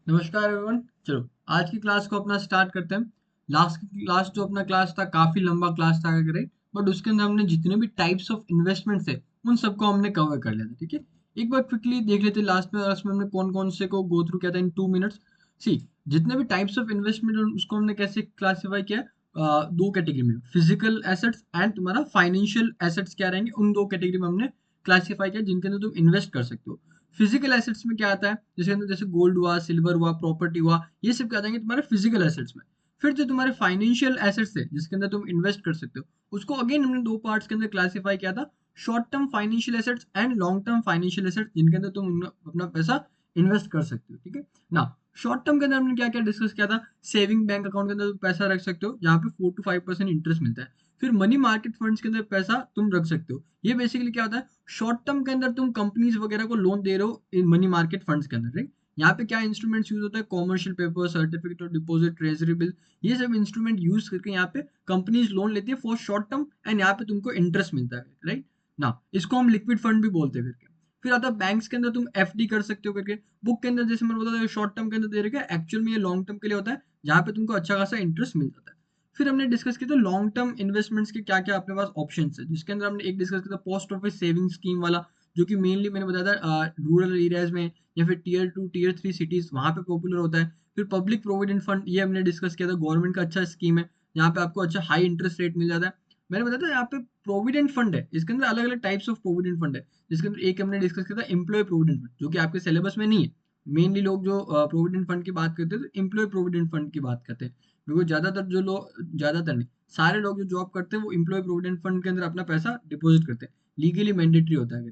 नमस्कार एवरीवन। चलो आज की क्लास को अपना स्टार्ट करते हैं। लास्ट जो अपना क्लास था काफी लंबा क्लास था, राइट? बट उसके अंदर हमने जितने भी टाइप्स ऑफ इन्वेस्टमेंट्स है उन सबको हमने कवर कर लिया था। ठीक है, एक बार क्विकली देख लेते हैं लास्ट में हमने कौन कौन से को गो थ्रू किया था इन 2 मिनट्स। सी, जितने भी टाइप्स ऑफ इन्वेस्टमेंट उसको हमने कैसे क्लासीफाई किया, दो कैटेगरी में, फिजिकल एसेट्स एंड तुम्हारा फाइनेंशियल एसेट्स क्या रहेंगे, उन दो कैटेगरी में हमने क्लासीफाई किया जिनके अंदर तुम इन्वेस्ट कर सकते हो। फिजिकल एसेट्स में क्या आता है, जिसके अंदर जैसे गोल्ड हुआ, सिल्वर हुआ, प्रॉपर्टी हुआ, ये सब क्या आ जाएंगे तुम्हारे फिजिकल एसेट्स में। फिर जो तुम्हारे फाइनेंशियल एसेट्स है जिसके अंदर तुम इन्वेस्ट कर सकते हो, उसको अगेन हमने दो पार्ट्स के अंदर क्लासिफाई किया था, short term financial assets and long term financial assets, जिनके अंदर तुम अपना पैसा इन्वेस्ट कर सकते हो। ठीक है ना। शॉर्ट टर्म के अंदर हमने क्या क्या डिस्कस किया था, सेविंग बैंक अकाउंट के अंदर तुम पैसा रख सकते हो जहाँ पे 4 to 5% इंटरेस्ट मिलता है। फिर मनी मार्केट फंड्स के अंदर पैसा तुम रख सकते हो। ये बेसिकली क्या होता है, शॉर्ट टर्म के अंदर तुम कंपनीज वगैरह को लोन दे रहे हो इन मनी मार्केट फंड्स के अंदर, राइट? यहाँ पे क्या इंस्ट्रूमेंट्स यूज होता है, commercial paper, certificate of deposit, treasury bill, ये सब इंस्ट्रूमेंट यूज करके यहाँ पे कंपनीज लोन लेती है फॉर शॉर्ट टर्म एंड यहाँ पे तुमको इंटरेस्ट मिलता है, राइट ना। इसको हम लिक्विड फंड भी बोलते हैं करके। फिर आता है बैंक्स के अंदर तुम एफडी कर सकते हो करके। बुक के अंदर जैसे मैंने बताया शॉर्ट टर्म के अंदर दे रखा है, एक्चुअल में ये लॉन्ग टर्म के लिए होता है जहाँ पे तुमको अच्छा खासा इंटरेस्ट मिल जाता है। फिर हमने डिस्कस किया था लॉन्ग टर्म इन्वेस्टमेंट्स के क्या क्या अपने पास ऑप्शंस है, जिसके अंदर हमने एक डिस्कस किया था पोस्ट ऑफिस सेविंग स्कीम वाला, जो कि मेनली मैंने बताया था रूरल एरियाज में या फिर टीयर 2 टीयर 3 सिटीज वहां पे पॉपुलर होता है। फिर पब्लिक प्रोविडेंट फंड, ये हमने डिस्कस किया था, गवर्नमेंट का अच्छा स्कीम है यहाँ पे आपको अच्छा हाई इंटरेस्ट रेट मिल जाता है। मैंने बताया था यहाँ पे प्रोविडेंट फंड है, इसके अंदर अलग अलग टाइप्स ऑफ प्रोविडेंट फंड है, जिसके अंदर एक हमने डिस्कस किया था एम्प्लॉय प्रोविडेंट फंड, जो कि आपके सिलेबस में नहीं है। मेनली लोग जो प्रोविडेंट फंड की बात करते हैं तो एम्प्लॉय प्रोविडेंट फंड की बात करते हैं, बिकॉज ज्यादातर जो लोग, ज्यादातर नहीं, सारे लोग जो जॉब करते हैं वो एम्प्लॉय प्रोविडेंट फंड के अंदर अपना पैसा डिपॉजिट करते हैं, लीगली मैंडेटरी होता है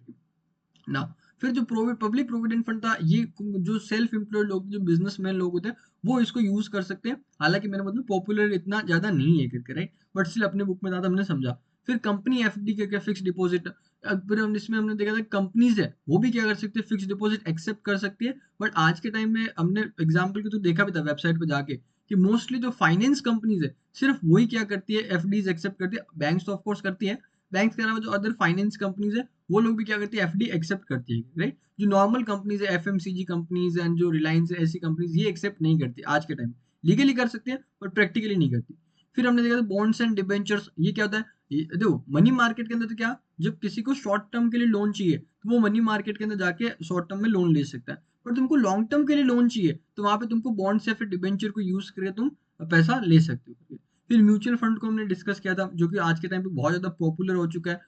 ना। फिर जो पब्लिक प्रोविडेंट फंड था, ये जो सेल्फ एम्प्लॉयड लोग, जो बिजनेसमैन लोग होते हैं, वो इसको यूज कर सकते हैं। हालांकि मेरे मतलब पॉपुलर इतना ज्यादा नहीं है करके, राइट? बट स्टिल अपने बुक में था तो हमने समझा। फिर कंपनी एफडी के क्या, फिक्स डिपॉजिट। फिर हम इसमें हमने देखा था कंपनीज है वो भी क्या कर सकते हैं, फिक्स डिपॉजिट एक्सेप्ट कर सकती है। बट आज के टाइम में हमने एग्जाम्पल के तो देखा भी था वेबसाइट पे जाके कि मोस्टली जो फाइनेंस कंपनीज है सिर्फ वही क्या करती है, एफडीज एक्सेप्ट करती है। बैंक्स तो ऑफकोर्स करती है, बैंक के अलावा जो अदर फाइनेंस कंपनीज है वो लोग भी क्या करती है, एफडी एक्सेप्ट करती है, राइट? जो नॉर्मल कंपनीज है, एफएमसीजी कंपनीज एंड जो रिलायंस है, ऐसी कंपनीज ये एक्सेप्ट नहीं करती आज के टाइम। लीगली कर सकते हैं बट प्रैक्टिकली नहीं करती। फिर हमने देखा था बॉन्ड्स एंड डिबेंचर्स, ये क्या होता है, देखो मनी मार्केट के अंदर तो क्या, जब किसी को शॉर्ट टर्म के लिए लोन चाहिए तो वो मनी मार्केट के अंदर जाके शॉर्ट टर्म में लोन ले सकता है। पर तुमको लॉन्ग टर्म के लिए लोन चाहिए तो वहां पे तुमको बॉन्ड्स या फिर डिबेंचर को यूज करके तुम पैसा ले सकते हो। फिर म्यूचुअल फंड को हमने डिस्कस किया था, जो कि आज के टाइम पे बहुत ज्यादा पॉपुलर हो चुका है।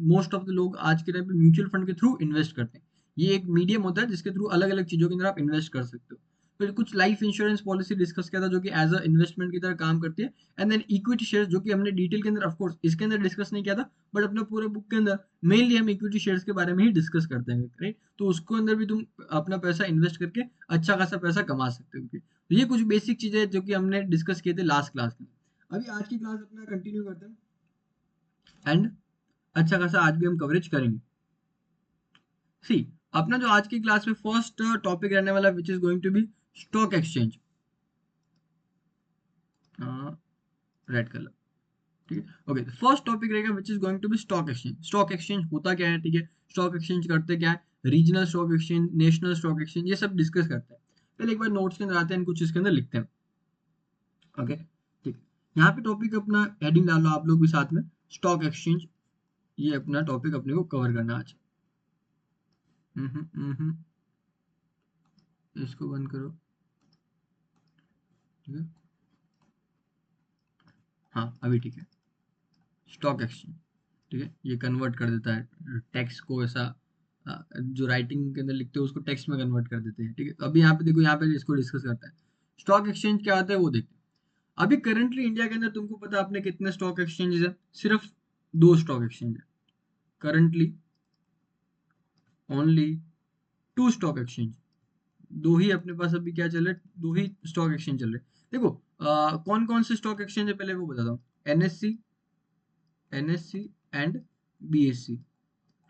मोस्ट ऑफ द लोग आज के टाइम पे म्यूचुअल फंड के थ्रू इन्वेस्ट करते हैं। ये एक मीडियम होता है जिसके थ्रू अलग अलग चीजों के अंदर आप इन्वेस्ट कर सकते हो। फिर कुछ लाइफ इंश्योरेंस पॉलिसी डिस्कस किया था, जो कि एज अ इन्वेस्टमेंट की तरह काम करती है। एंड देन इक्विटी शेयर, जो कि हमने डिटेल के अंदर ऑफकोर्स इसके अंदर डिस्कस नहीं किया था, बट अपने पूरे बुक के अंदर मेनली हम इक्विटी शेयर्स के बारे में ही डिस्कस करते हैं, राइट? तो उसको अंदर भी तुम अपना पैसा इन्वेस्ट करके अच्छा खासा पैसा कमा सकते हो। तो ये कुछ बेसिक चीजें हैं जो कि हमने डिस्कस किए थे लास्ट क्लास में। अभी आज की क्लास अपना कंटिन्यू करते हैं एंड अच्छा खासा आज भी हम कवरेज करेंगे। सी, अपना जो आज की क्लास में फर्स्ट टॉपिक रहने वाला which is going to be stock exchange, red colour. ठीक है, ओके। फर्स्ट टॉपिक रहेगा which is going to be stock exchange. Stock exchange होता क्या है, ठीक है, स्टॉक एक्सचेंज करते क्या है, regional stock exchange, national stock exchange, ये सब डिस्कस करते हैं। पहले एक बार नोट्स के अंदर आते हैं, कुछ इसके अंदर लिखते हैं। ओके, ठीक। यहाँ पे टॉपिक अपना हेडिंग डालो आप लोग भी साथ में, स्टॉक एक्सचेंज। ये अपना टॉपिक अपने को कवर करना आज। इसको बंद करो। ठीक है, हाँ अभी ठीक है। स्टॉक एक्सचेंज, ठीक है, ये कन्वर्ट कर देता है टेक्स्ट को ऐसा, जो राइटिंग के अंदर लिखते हो उसको टेक्स्ट में कन्वर्ट कर देते हैं। ठीक है, तो अभी यहाँ पे देखो, यहाँ पे इसको डिस्कस करता है। स्टॉक एक्सचेंज क्या होता है वो देखते हैं। अभी करंटली इंडिया के अंदर तुमको पता है आपने कितने स्टॉक एक्सचेंजेस है, सिर्फ दो स्टॉक एक्सचेंज है currently, only two stock exchange. दो ही अपने पास अभी क्या चल रहा है, दो ही स्टॉक एक्सचेंज चल रहे हैं। देखो कौन कौन से स्टॉक एक्सचेंज है पहले वो बताता हूँ। एनएससी, एनएससी एंड बीएससी,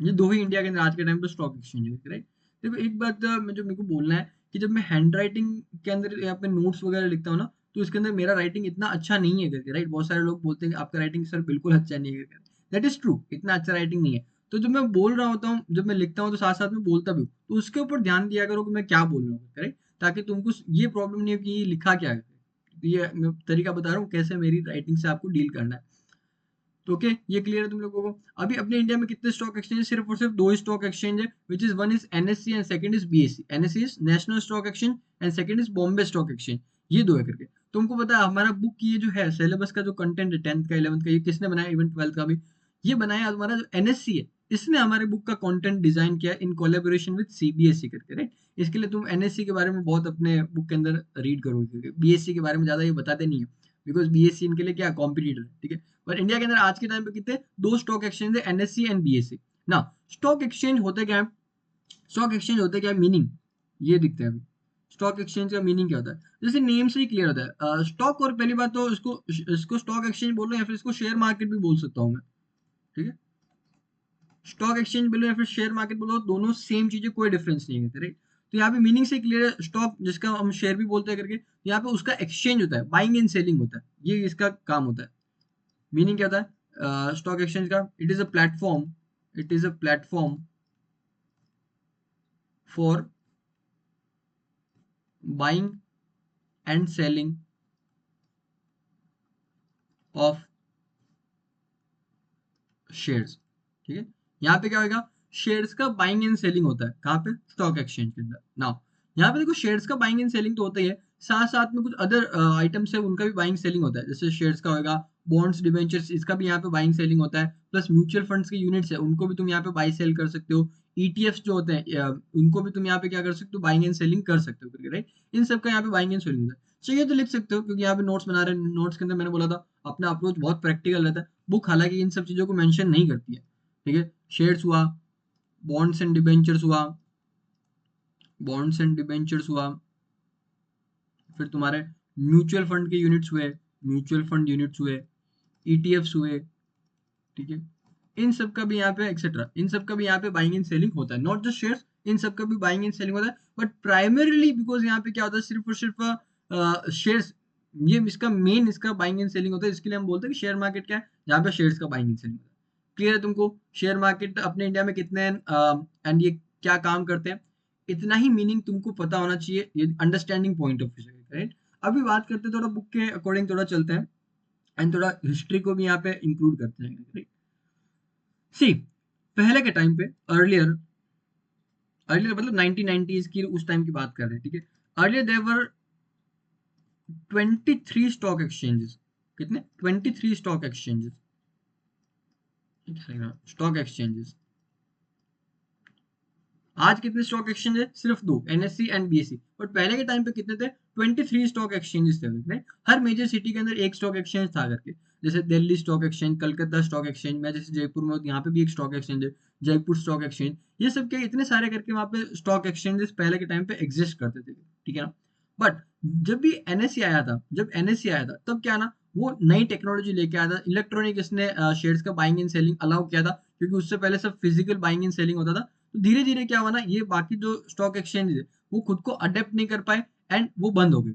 ये दो ही इंडिया के अंदर आज के टाइम पे स्टॉक एक्सचेंज है, राइट? देखो एक बात जो मेरे को बोलना है कि जब मैं हैंड राइटिंग के अंदर यहाँ पे नोट्स वगैरह लिखता हूँ ना, तो इसके अंदर मेरा राइटिंग इतना अच्छा नहीं है करके, राइट? बहुत सारे लोग बोलते हैं कि आपका राइटिंग सर बिल्कुल अच्छा नहीं है करके। दैट इज ट्रू, इतना अच्छा राइटिंग नहीं है। तो जब मैं बोल रहा होता हूँ, जब मैं लिखता हूँ तो साथ साथ में बोलता भी हूँ, तो उसके ऊपर ध्यान दिया करो कि मैं क्या बोल रहा हूँ, राइट? ताकि तुमको ये प्रॉब्लम नहीं हो कि ये लिखा क्या है। ये मैं तरीका बता रहा हूँ कैसे मेरी राइटिंग से आपको डील करना है। तो ओके, ये क्लियर है तुम लोगों को। अभी अपने इंडिया में कितने स्टॉक एक्सचेंज, सिर्फ और सिर्फ दो स्टॉक एक्सचेंज है, which is one is NSC and second is BSc. NSC is national stock exchange and second is Bombay stock exchange. ये दो है करके। तुमको पता है हमारा बुक की ये जो है सिलेबस का जो कंटेंट है 10th का 11th का, ये किसने बनाया, इवन 12th का भी ये बनाया हमारा जो एनएससी है, इसने हमारे बुक का कंटेंट डिजाइन किया इन कोलेबोरेशन विद सीबीएसई करके, राइट। इसके लिए तुम एनएससी के बारे में बहुत अपने बुक के अंदर रीड करोगे, क्योंकि बीएससी के बारे में ज्यादा ये बताते नहीं है, बिकॉज बीएससी इनके लिए क्या कॉम्पिटिटर है, ठीक है। पर इंडिया के अंदर आज के टाइम पे कितने, दो स्टॉक एक्सचेंज है, एनएससी एंड बीएससी ना। स्टॉक एक्सचेंज होते क्या है, स्टॉक एक्सचेंज होते क्या है, मीनिंग ये दिखते हैं अभी। स्टॉक एक्सचेंज का मीनिंग क्या होता है, जैसे नेम से ही क्लियर होता है। स्टॉक, और पहली बात तो इसको इसको स्टॉक एक्सचेंज बोल रहे हैं या फिर इसको शेयर मार्केट भी बोल सकता हूँ मैं, ठीक है। स्टॉक एक्सचेंज बोलो या फिर शेयर मार्केट बोलो, दोनों सेम चीजें, कोई डिफरेंस नहीं है, राइट। तो यहाँ पे मीनिंग से क्लियर है, स्टॉक जिसका हम शेयर भी बोलते हैं करके, यहाँ पे उसका एक्सचेंज होता है, बाइंग एंड सेलिंग होता है, ये इसका काम होता है। मीनिंग क्या होता है स्टॉक एक्सचेंज का, it is a platform, it is a platform for buying and selling of shares, ठीक है। यहाँ पे क्या होगा, शेयर्स का बाइंग एंड सेलिंग होता है, कहाँ पे, स्टॉक एक्सचेंज के अंदर। नाउ यहाँ पे देखो शेयर्स का बाइंग एंड सेलिंग तो होता ही है, साथ साथ में कुछ अदर आइटम्स है उनका भी बाइंग सेलिंग होता है, जैसे शेयर्स का होगा, बॉन्ड्स डिबेंचर्स, इसका भी यहाँ पे बाइंग सेलिंग होता है, प्लस म्यूचुअल फंड्स के यूनिट्स है उनको भी तुम यहाँ पे बाई सेल कर सकते हो। ईटीएफ्स जो होते हैं उनको भी तुम यहाँ पे क्या कर सकते हो, बाइंग एंड सेलिंग कर सकते हो करके, राइट। इन सब का यहाँ पे बाइंग एंड सेलिंग होता है। सो ये तो लिख सकते हो, क्योंकि यहाँ पे नोट्स बना रहे हैं, नोट्स के अंदर मैंने बोला था अपना अप्रोच बहुत प्रैक्टिकल रहता है। बुक हालांकि इन सब चीजों को मेंशन नहीं करती है, ठीक है। शेयर्स हुआ, बॉन्ड्स एंड डिबेंचर्स हुआ, बॉन्ड्स एंड डिबेंचर्स हुआ, फिर तुम्हारे म्यूचुअल फंड के यूनिट्स हुए, म्यूचुअल फंड यूनिट्स हुए, ईटीएफ्स हुए, ठीक है। इन सब का भी यहाँ पे एक्सेट्रा, इन सब का भी यहाँ पे बाइंग एंड सेलिंग होता है, नॉट जस्ट शेयर्स, इन सब का भी बाइंग एंड सेलिंग होता है, बट प्राइमरीली बिकॉज यहाँ पे क्या होता है, सिर्फ और सिर्फ शेयर्स, ये इसका मेन इसका बाइंग एंड सेलिंग होता है, इसके लिए हम बोलते हैं कि शेयर मार्केट क्या है, जहाँ पे शेयर्स का बाइंग एंड सेलिंग होता है। क्लियर है तुमको, शेयर मार्केट अपने इंडिया में कितने हैं एंड ये क्या काम करते हैं, इतना ही मीनिंग तुमको पता होना चाहिए, ये अंडरस्टैंडिंग पॉइंट ऑफ व्यू से, राइट। अभी बात करते हैं थोड़ा बुक के अकॉर्डिंग, थोड़ा चलते हैं एंड थोड़ा हिस्ट्री को भी यहाँ पे इंक्लूड करते हैं, राइट। सी, पहले के टाइम पे, अर्लियर, अर्लियर मतलब 1990s की उस टाइम की बात कर रहे हैं, ठीक है। Earlier there were 23 stock exchanges, कितने, 23 स्टॉक एक्सचेंजेस, स्टॉक एक्सचेंजेस। आज कितने स्टॉक एक्सचेंज है, सिर्फ दो, एनएससी एंड बीएससी। बट पहले के टाइम पे कितने थे, 23 स्टॉक एक्सचेंजेस थे, हर मेजर सिटी के अंदर एक स्टॉक एक्सचेंज था करके। जैसे Delhi stock exchange, Calcutta stock exchange, मैं जैसे जयपुर में हूँ, यहाँ पे भी एक स्टॉक एक्सचेंज है, जयपुर स्टॉक एक्सचेंज। ये सब के इतने सारे करके वहाँ पे स्टॉक एक्सचेंजेस पहले के टाइम पे एग्जिस्ट करते थे, ठीक है ना। बट जब भी एनएससी आया था, जब एनएससी आया था तब क्या ना, वो नई टेक्नोलॉजी लेके आया था, इलेक्ट्रॉनिक, इसने शेयर्स का बाइंग एंड सेलिंग अलाउ किया था, क्योंकि उससे पहले सब फिजिकल बाइंग एंड सेलिंग होता था। तो धीरे धीरे क्या हुआ ना, ये बाकी जो स्टॉक एक्सचेंज है वो खुद को अडेप्ट नहीं कर पाए एंड वो बंद हो गए।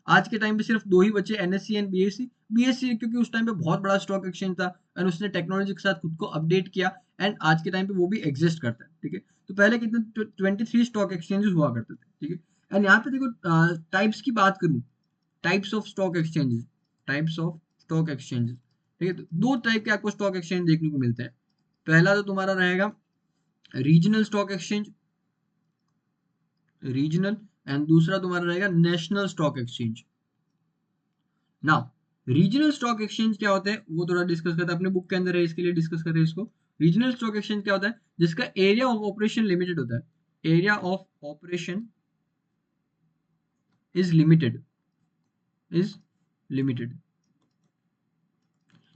आज के टाइम पे सिर्फ दो ही बचे, एनएससी एंड बीएससी। बीएससी क्योंकि उस टाइम पे बहुत बड़ा स्टॉक एक्सचेंज था एंड उसने टेक्नोलॉजी के साथ खुद को अपडेट किया एंड आज के टाइम पे वो भी एग्जिस्ट करता है, ठीक है। तो पहले कितने 23 स्टॉक एक्सचेंजेस हुआ करते थे, ठीक है। एंड यहाँ पे देखो टाइप्स की बात करूं, types of stock exchanges, types of stock exchanges, ठीक है। तो दो टाइप के आपको स्टॉक एक्सचेंज देखने को मिलते हैं। पहला तो तुम्हारा रहेगा regional stock exchange, regional, and दूसरा तुम्हारा रहेगा national stock exchange. Now regional stock exchange क्या होता है वो थोड़ा डिस्कस करते हैं, अपने बुक के अंदर है इसके लिए डिस्कस कर रहे हैं इसको। रीजनल स्टॉक एक्सचेंज क्या होता है, जिसका एरिया ऑफ ऑपरेशन लिमिटेड होता है, area of operation is limited, is limited.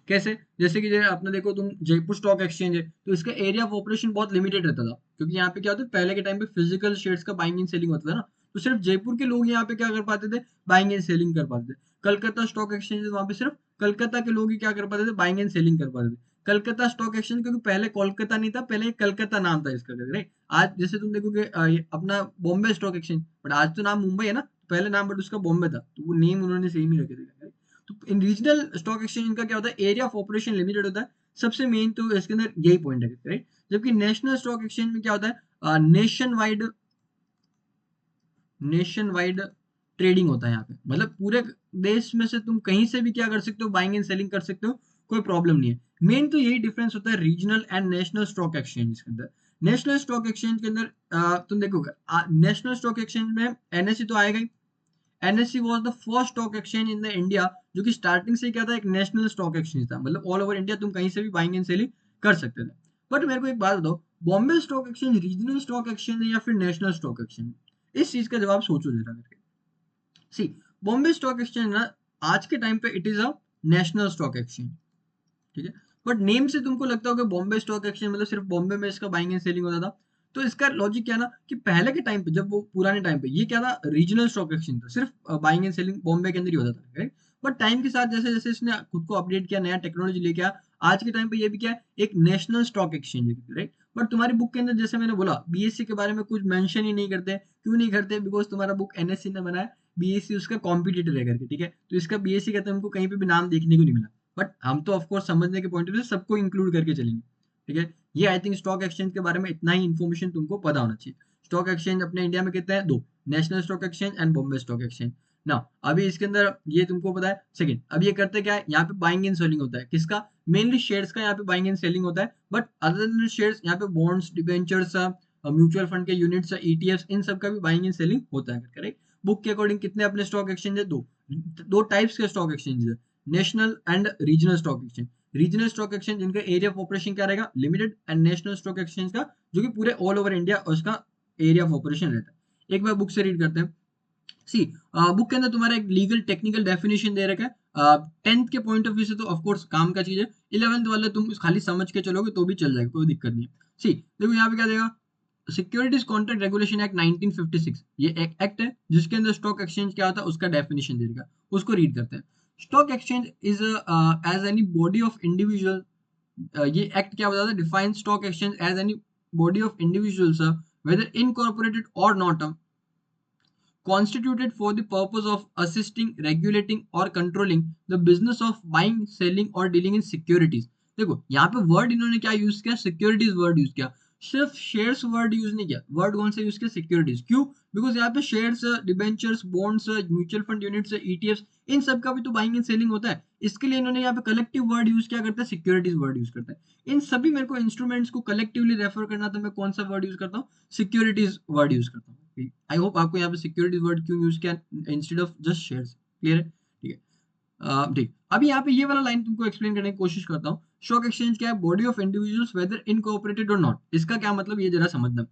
कैसे, जैसे कि अपना देखो तुम, जयपुर स्टॉक एक्सचेंज है तो इसका एरिया ऑफ ऑपरेशन बहुत लिमिटेड रहता था, क्योंकि यहाँ पे क्या होता है, पहले के टाइम पे फिजिकल शेयर्स का बाइंग एंड सेलिंग होता था ना, तो सिर्फ जयपुर के लोग यहाँ पे क्या कर पाते थे, बाइंग एंड सेलिंग कर पाते थे। कलकत्ता स्टॉक एक्सचेंज वहां पे सिर्फ कलकत्ता के लोग ही क्या कर पाते थे, बाइंग एंड सेलिंग कर पाते थे। कलकत्ता स्टॉक एक्सचेंज, क्योंकि पहले कोलकाता नहीं था, पहले कलकत्ता नाम था इसका, राइट। आज जैसे तुम देखोगे अपना बॉम्बे स्टॉक एक्सचेंज, बट आज तो नाम मुंबई है ना, पहले नाम बट उसका बॉम्बे था, तो वो नेम उन्होंने सेम ही रखे थे। तो इन रीजनल स्टॉक एक्सचेंज इनका क्या होता है, एरिया ऑफ ऑपरेशन लिमिटेड होता है, सबसे मेन तो इसके अंदर यही पॉइंट है, राइट। जबकि नेशनल स्टॉक एक्सचेंज में क्या होता है, nation wide, nation wide trading होता है यहाँ पे, मतलब पूरे देश में से तुम कहीं से भी क्या कर सकते हो, बाइंग एंड सेलिंग कर सकते हो, कोई प्रॉब्लम नहीं है। मेन तो यही डिफरेंस होता है regional and national stock exchange के अंदर। नेशनल स्टॉक एक्सचेंज के अंदर तुम देखोगे नेशनल स्टॉक एक्सचेंज में एनएससी तो आएगा ही। NSC was the first stock exchange in the India, जो कि स्टार्टिंग से क्या था, एक नेशनल स्टॉक एक्सचेंज था, मतलब ऑल ओवर इंडिया तुम कहीं से भी बाइंग एंड सेलिंग कर सकते थे। बट मेरे को एक बात बताओ, Bombay stock exchange regional stock exchange है या फिर नेशनल स्टॉक एक्सचेंज? इस चीज का जवाब सोचो जरा करके। सी, बॉम्बे स्टॉक एक्सचेंज ना आज के टाइम पे it is a national stock exchange, ठीक है। बट नेम से तुमको लगता होगा बॉम्बे स्टॉक एक्सचेंज मतलब सिर्फ बॉम्बे में इसका बाइंग एंड सेलिंग होता था। तो इसका लॉजिक क्या ना, कि पहले के टाइम पे, जब वो पुराने टाइम पे ये क्या था, रीजनल स्टॉक एक्सचेंज था, सिर्फ बाइंग एंड सेलिंग बॉम्बे के अंदर ही होता था, राइट। बट टाइम के साथ जैसे जैसे इसने खुद को अपडेट किया, नया टेक्नोलॉजी लेके आया, आज के टाइम पे ये भी क्या है, एक नेशनल स्टॉक एक्सचेंज है, राइट। बट तुम्हारी बुक के अंदर जैसे मैंने बोला बीएससी के बारे में कुछ मेंशन ही नहीं करते। क्यों नहीं करते? बिकॉज तुम्हारा बुक एनएससी ने बनाया, बीएससी उसका कॉम्पिटिटर है करके, ठीक है। तो इसका बीएससी का तुमको कहीं पे भी नाम देखने को नहीं मिला। बट हम तो ऑफकोर्स समझने के पॉइंट ऑफ व्यू से सबको इंक्लूड करके चलेंगे, ठीक है। ये आई थिंक स्टॉक एक्सचेंज के बारे में इतना ही इन्फॉर्मेशन तुमको पता होना चाहिए। स्टॉक एक्सचेंज अपने इंडिया में कितने हैं? दो, national stock exchange and Bombay stock exchange ना। अभी इसके अंदर ये तुमको पता है। सेकंड, अब ये करते क्या है, यहाँ पे बाइंग एंड सेलिंग होता है, किसका? मेनली शेयर्स का यहाँ पे बाइंग एंड सेलिंग होता है। बट अदर देन शेयर्स, यहाँ पे बॉन्ड्स, डिबेंचर्स, म्यूचुअल फंड के यूनिट्स, ईटीएफ्स, इन सब का भी बाइंग एंड सेलिंग होता है, करेक्ट। बुक के अकॉर्डिंग कितने अपने स्टॉक एक्सचेंज है? दो। दो टाइप्स के स्टॉक एक्सचेंज है, national and regional stock exchange. Regional stock exchange जिनका एरिया ऑफ ऑपरेशन क्या रहेगा, limited, and national stock exchange का जो कि पूरे ऑल ओवर इंडिया उसका एरिया ऑफ ऑपरेशन रहता है। एक बार बुक से रीड करते हैं। सी, बुक के अंदर तुम्हारा एक लीगल टेक्निकल डेफिनेशन दे रखा है। 10th के पॉइंट ऑफ व्यू से तो ऑफ कोर्स काम का चीज है, 11th वाले तुम खाली समझ के चलोगे तो भी चल जाएगा, कोई दिक्कत नहीं है। सी देखो यहाँ पे क्या देगा, सिक्योरिटीज कॉन्ट्रैक्ट रेगुलेशन एक्ट 1956, ये एक एक्ट है जिसके अंदर स्टॉक एक्सचेंज क्या होता है उसका डेफिनेशन दे रखा है, उसको रीड करते हैं। Stock exchange is as any body of individual, ये एक्ट क्या बताता है, define stock exchange as any body of individuals whether incorporated or not, constituted for the purpose of assisting, regulating or controlling the business of buying, selling or dealing in securities। देखो यहाँ पे word इन्होंने क्या use किया, securities word use किया, सिर्फ shares word use नहीं किया। वर्ड कौन सा यूज किया? सिक्योरिटीज। क्यों? बिकॉज यहाँ पे shares, debentures, bonds, mutual fund units, ETFs, इन सब का भी तो बाइंग एंड सेलिंग होता है। इसके लिए इन्होंने यहाँ पे कलेक्टिव वर्ड यूज क्या करता है, सिक्योरिटीज वर्ड यूज करता है। इन सभी मेरे को इंस्ट्रूमेंट्स को कलेक्टिवली रेफर करना, तो मैं कौन सा वर्ड यूज करता हूँ? सिक्योरिटीज वर्ड यूज करता हूँ। आई होप आपको यहाँ पे सिक्योरिटीज वर्ड क्यों यूज किया instead of just shares, clear है? ठीक है। ठीक, अभी यहाँ पे ये वाला लाइन तुमको एक्सप्लेन करने की कोशिश करता हूँ। स्टॉक एक्सचेंज क्या है? Body of individuals weather incorporated और नॉट। इसका क्या मतलब, ये जरा समझना।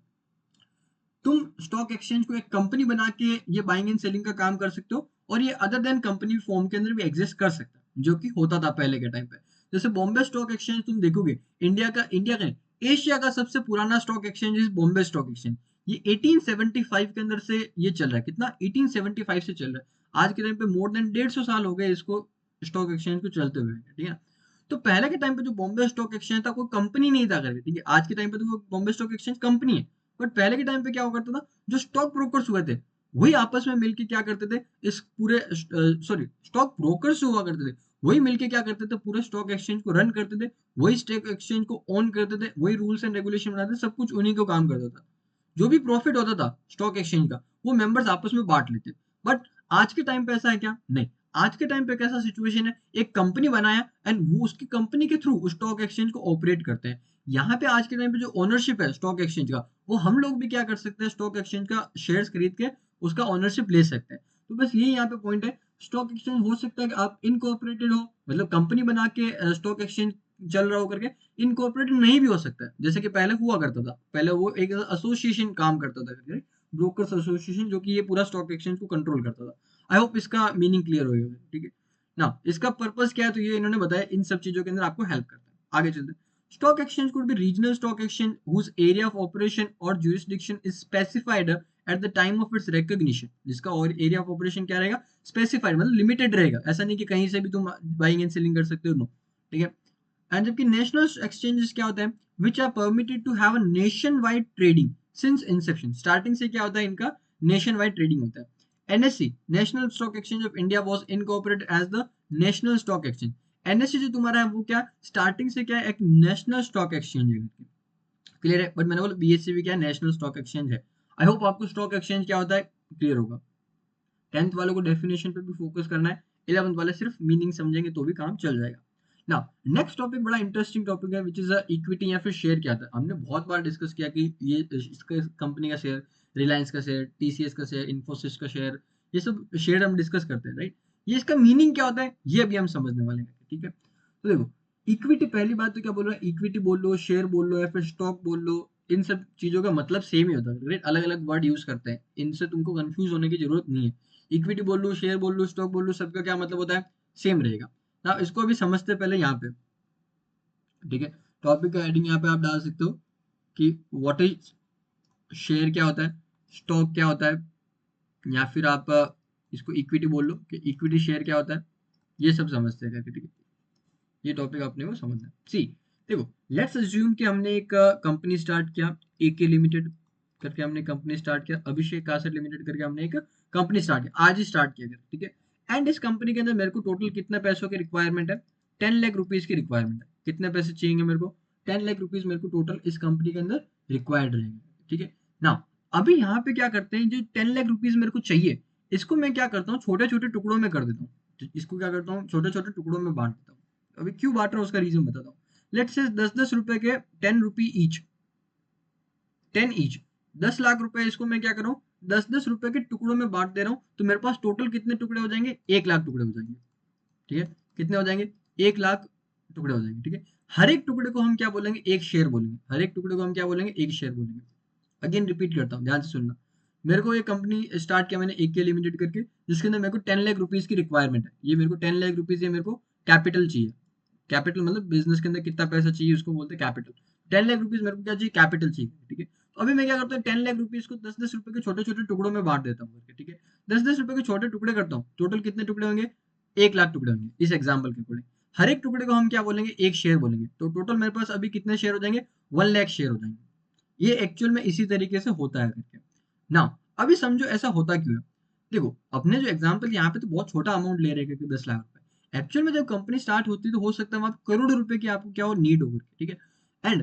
तुम स्टॉक एक्सचेंज को एक कंपनी बना के ये बाइंग एंड सेलिंग का काम कर सकते हो, और ये अदर देन कंपनी फॉर्म के अंदर भी एग्जिस्ट कर सकता है, जो कि होता था पहले के टाइम पे। जैसे बॉम्बे स्टॉक एक्सचेंज तुम देखोगे, इंडिया का नहीं, एशिया का सबसे पुराना stock exchange is Bombay stock exchange. ये 1875 के अंदर से ये चल रहा है, कितना? 1875 से चल रहा है। आज के टाइम पे मोर देन 150 साल हो गए इसको, स्टॉक एक्सचेंज को चलते हुए, ठीक है। तो पहले के टाइम पे जो बॉम्बे स्टॉक एक्सचेंज था, कोई कंपनी नहीं था करके, ठीक है। आज के टाइम पे तो वो बॉम्बे स्टॉक एक्सचेंज कंपनी है। बट पहले के टाइम पे क्या हुआ करता था, जो स्टॉक ब्रोकर्स हुए थे वही आपस में मिलके क्या करते थे, इस पूरे सॉरी, स्टॉक ब्रोकर्स जो हुआ करते थे वही मिलके क्या करते थे, पूरे स्टॉक एक्सचेंज को रन करते थे, वही स्टॉक एक्सचेंज को ऑन करते थे, वही रूल्स एंड रेगुलेशन बनाते थे, सब कुछ उन्हीं को काम करता था। जो भी प्रॉफिट होता था स्टॉक एक्सचेंज का, वो मेंबर्स आपस में बांट लेते। बट आज के टाइम पे ऐसा है क्या? नहीं। आज के टाइम पे कैसा सिचुएशन है, एक कंपनी बनाया एंड वो उसकी कंपनी के थ्रू स्टॉक एक्सचेंज को ऑपरेट करते हैं। यहाँ पे आज के टाइम पे जो ओनरशिप है स्टॉक एक्सचेंज का, वो हम लोग भी क्या कर सकते हैं, स्टॉक एक्सचेंज का शेयर्स खरीद के उसका ओनरशिप ले सकते हैं। तो बस यही यहाँ पे पॉइंट है। स्टॉक एक्सचेंज हो सकता है कि आप इनकॉर्पोरेटेड हो, मतलब कंपनी बना के स्टॉक एक्सचेंज चल रहा हो करके, इनकॉर्पोरेटेड नहीं भी हो सकता है, जैसे कि पहले हुआ करता था। पहले वो एक एसोसिएशन काम करता था करके, ब्रोकर्स एसोसिएशन, जो कि ये पूरा स्टॉक एक्सचेंज को कंट्रोल करता था। आई होप इसका मीनिंग क्लियर हो गया, ठीक है ना। इसका पर्पस क्या है, तो ये इन्होंने बताया, इन सब चीजों के अंदर आपको हेल्प करता है। आगे चलते हैं। Stock exchange could be regional stock exchange whose area of operation or jurisdiction is specified at the time of its recognition। जिसका और एरिया ऑफ ऑपरेशन क्या रहेगा, स्पेसिफाइड, मतलब लिमिटेड रहेगा, ऐसा नहीं कि कहीं से भी तुम बाइंग एंड सेलिंग कर सकते हो, नो, ठीक है। एंड जबकि नेशनल एक्सचेंजेस क्या होता है, which are permitted to have a nationwide trading since inception. Starting से क्या होता है इनका, नेशन वाइड ट्रेडिंग होता है। NSC, national stock exchange of India, was incorporated as the national stock exchange. NSC जो तुम्हारा है वो क्या, स्टार्टिंग से क्या है, एक नेशनल स्टॉक एक्सचेंज है, क्लियर है। बट मैंने बोला बीएससी भी क्या है, नेशनल स्टॉक एक्सचेंज है। आई होप आपको स्टॉक एक्सचेंज क्या होता है क्लियर होगा। 10th वालों को डेफिनेशन पे भी फोकस करना है, 11th वाले सिर्फ मीनिंग समझेंगे तो भी काम चल जाएगा। ना नेक्स्ट टॉपिक बड़ा इंटरेस्टिंग टॉपिक है विच इज इक्विटी या फिर शेयर क्या था। हमने बहुत बार डिस्कस किया कि ये इसका कंपनी का शेयर, रिलायंस का शेयर, टीसीएस का शेयर, इन्फोसिस का शेयर, ये सब शेयर हम डिस्कस करते हैं, राइट। ये इसका मीनिंग क्या होता है ये अभी हम समझने वाले हैं, ठीक है। तो देखो, इक्विटी, पहली बात तो क्या बोल रहा है, इक्विटी बोल लो, शेयर बोल लो या फिर स्टॉक बोल लो, इन सब चीजों का मतलब सेम ही होता है, राइट। अलग अलग वर्ड यूज करते हैं, इनसे तुमको कंफ्यूज होने की जरूरत नहीं है। इक्विटी बोल लो, शेयर बोल लो, स्टॉक बोल लो, सबका क्या मतलब होता है, सेम रहेगा ना। इसको अभी समझते पहले यहाँ पे, ठीक है। टॉपिक का हेडिंग यहाँ पे आप डाल सकते हो कि व्हाट इज शेयर, क्या होता है, स्टॉक क्या होता है, या फिर आप इसको इक्विटी बोल लो कि इक्विटी शेयर क्या होता है, ये सब समझते हैं करके, ठीक है। ये टॉपिक अपने को समझना है। सी, देखो, लेट्स अज्यूम कि हमने एक कंपनी स्टार्ट किया, एके लिमिटेड करके हमने कंपनी स्टार्ट किया, अभिषेक कासर लिमिटेड करके हमने एक कंपनी स्टार्ट किया, आज ही स्टार्ट किया गया, ठीक है। एंड इस कंपनी के अंदर मेरे को टोटल कितने पैसों की रिक्वायरमेंट है, 10 लाख रुपीज की रिक्वायरमेंट है। कितने पैसे चाहिए मेरे को, 10 लाख रुपीज मेरे को टोटल इस कंपनी के अंदर रिक्वायर्ड रहेंगे, ठीक है ना। अभी यहाँ पे क्या करते हैं, जो 10 लाख रुपीज मेरे को चाहिए, इसको मैं क्या करता हूँ, छोटे छोटे टुकड़ों में कर देता हूँ। इसको क्या करता हूँ, छोटे छोटे टुकड़ों में बांट देता हूँ। अभी क्यों बांट रहा हूँ उसका रीजन बताता हूँ। लेट्स से 10-10 रुपए के 10 रुपी ईच, 10 ईच, 10 लाख रुपए, इसको मैं क्या कर रहा हूँ, 10-10 रुपए के टुकड़ों में बांट दे रहा हूँ। तो मेरे पास टोटल कितने टुकड़े हो जाएंगे, 1 लाख टुकड़े हो जाएंगे, ठीक है। कितने हो जाएंगे, 1 लाख टुकड़े हो जाएंगे, ठीक है। हर एक टुकड़े को हम क्या बोलेंगे, एक शेयर बोलेंगे। हर एक टुकड़े को हम क्या बोलेंगे, एक शेयर बोलेंगे। अगेन रिपीट करता हूँ, ध्यान से सुनना। मेरे को ये कंपनी स्टार्ट किया मैंने एक के लिमिटेड करके, जिसके अंदर मेरे को 10 लाख रुपीज की रिक्वायरमेंट है। ये मेरे को 10 लाख रुपीज, ये मेरे को कैपिटल चाहिए। कैपिटल मतलब बिजनेस के अंदर कितना पैसा चाहिए उसको बोलते हैं कैपिटल। 10 लाख रुपीज मेरे को क्या चाहिए, कैपिटल चाहिए, ठीक है। तो अभी मैं क्या करता हूँ, 10 लाख रुपीज को 10-10 रुपए के छोटे छोटे टुकड़ों में बांट देता हूँ, ठीक है। 10-10 रुपए के छोटे टुकड़े करता हूँ, टोटल कितने टुकड़े होंगे, 1 लाख टुकड़े होंगे इस एग्जाम्पल के अकॉर्डिंग। हर एक टुकड़े को हम क्या बोलेंगे, एक शेयर बोलेंगे। तो टोटल मेरे पास अभी कितने शेयर हो जाएंगे, 1 लाख शेयर हो जाएंगे। ये एक्चुअल में इसी तरीके से होता है करके ना। अभी समझो ऐसा होता क्यों है। देखो, अपने जो एग्जाम्पल यहाँ पे तो बहुत छोटा अमाउंट ले रहे हैं, क्योंकि 10 लाख रुपए। एक्चुअल में जब कंपनी स्टार्ट होती है तो हो सकता है वहां पे करोड़ों रुपए की आपको क्या हो, नीड होगी, ठीक है। एंड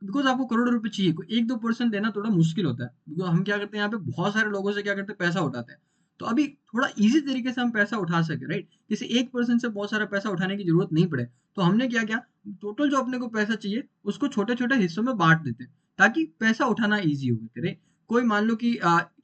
बिकॉज आपको करोड़ों रुपए चाहिए, कोई 1-2% देना थोड़ा मुश्किल होता है। बिकॉज हम क्या करते हैं, यहाँ पे बहुत सारे लोगों से क्या करते हैं, पैसा उठाते हैं। तो अभी थोड़ा इजी तरीके से हम पैसा उठा सके, राइट, किसी 1% से बहुत सारा पैसा उठाने की जरूरत नहीं पड़े। तो हमने क्या किया, टोटल जो अपने को पैसा चाहिए उसको छोटे छोटे हिस्सों में बांट देते हैं, ताकि पैसा उठाना ईजी हो, करे। कोई मान लो कि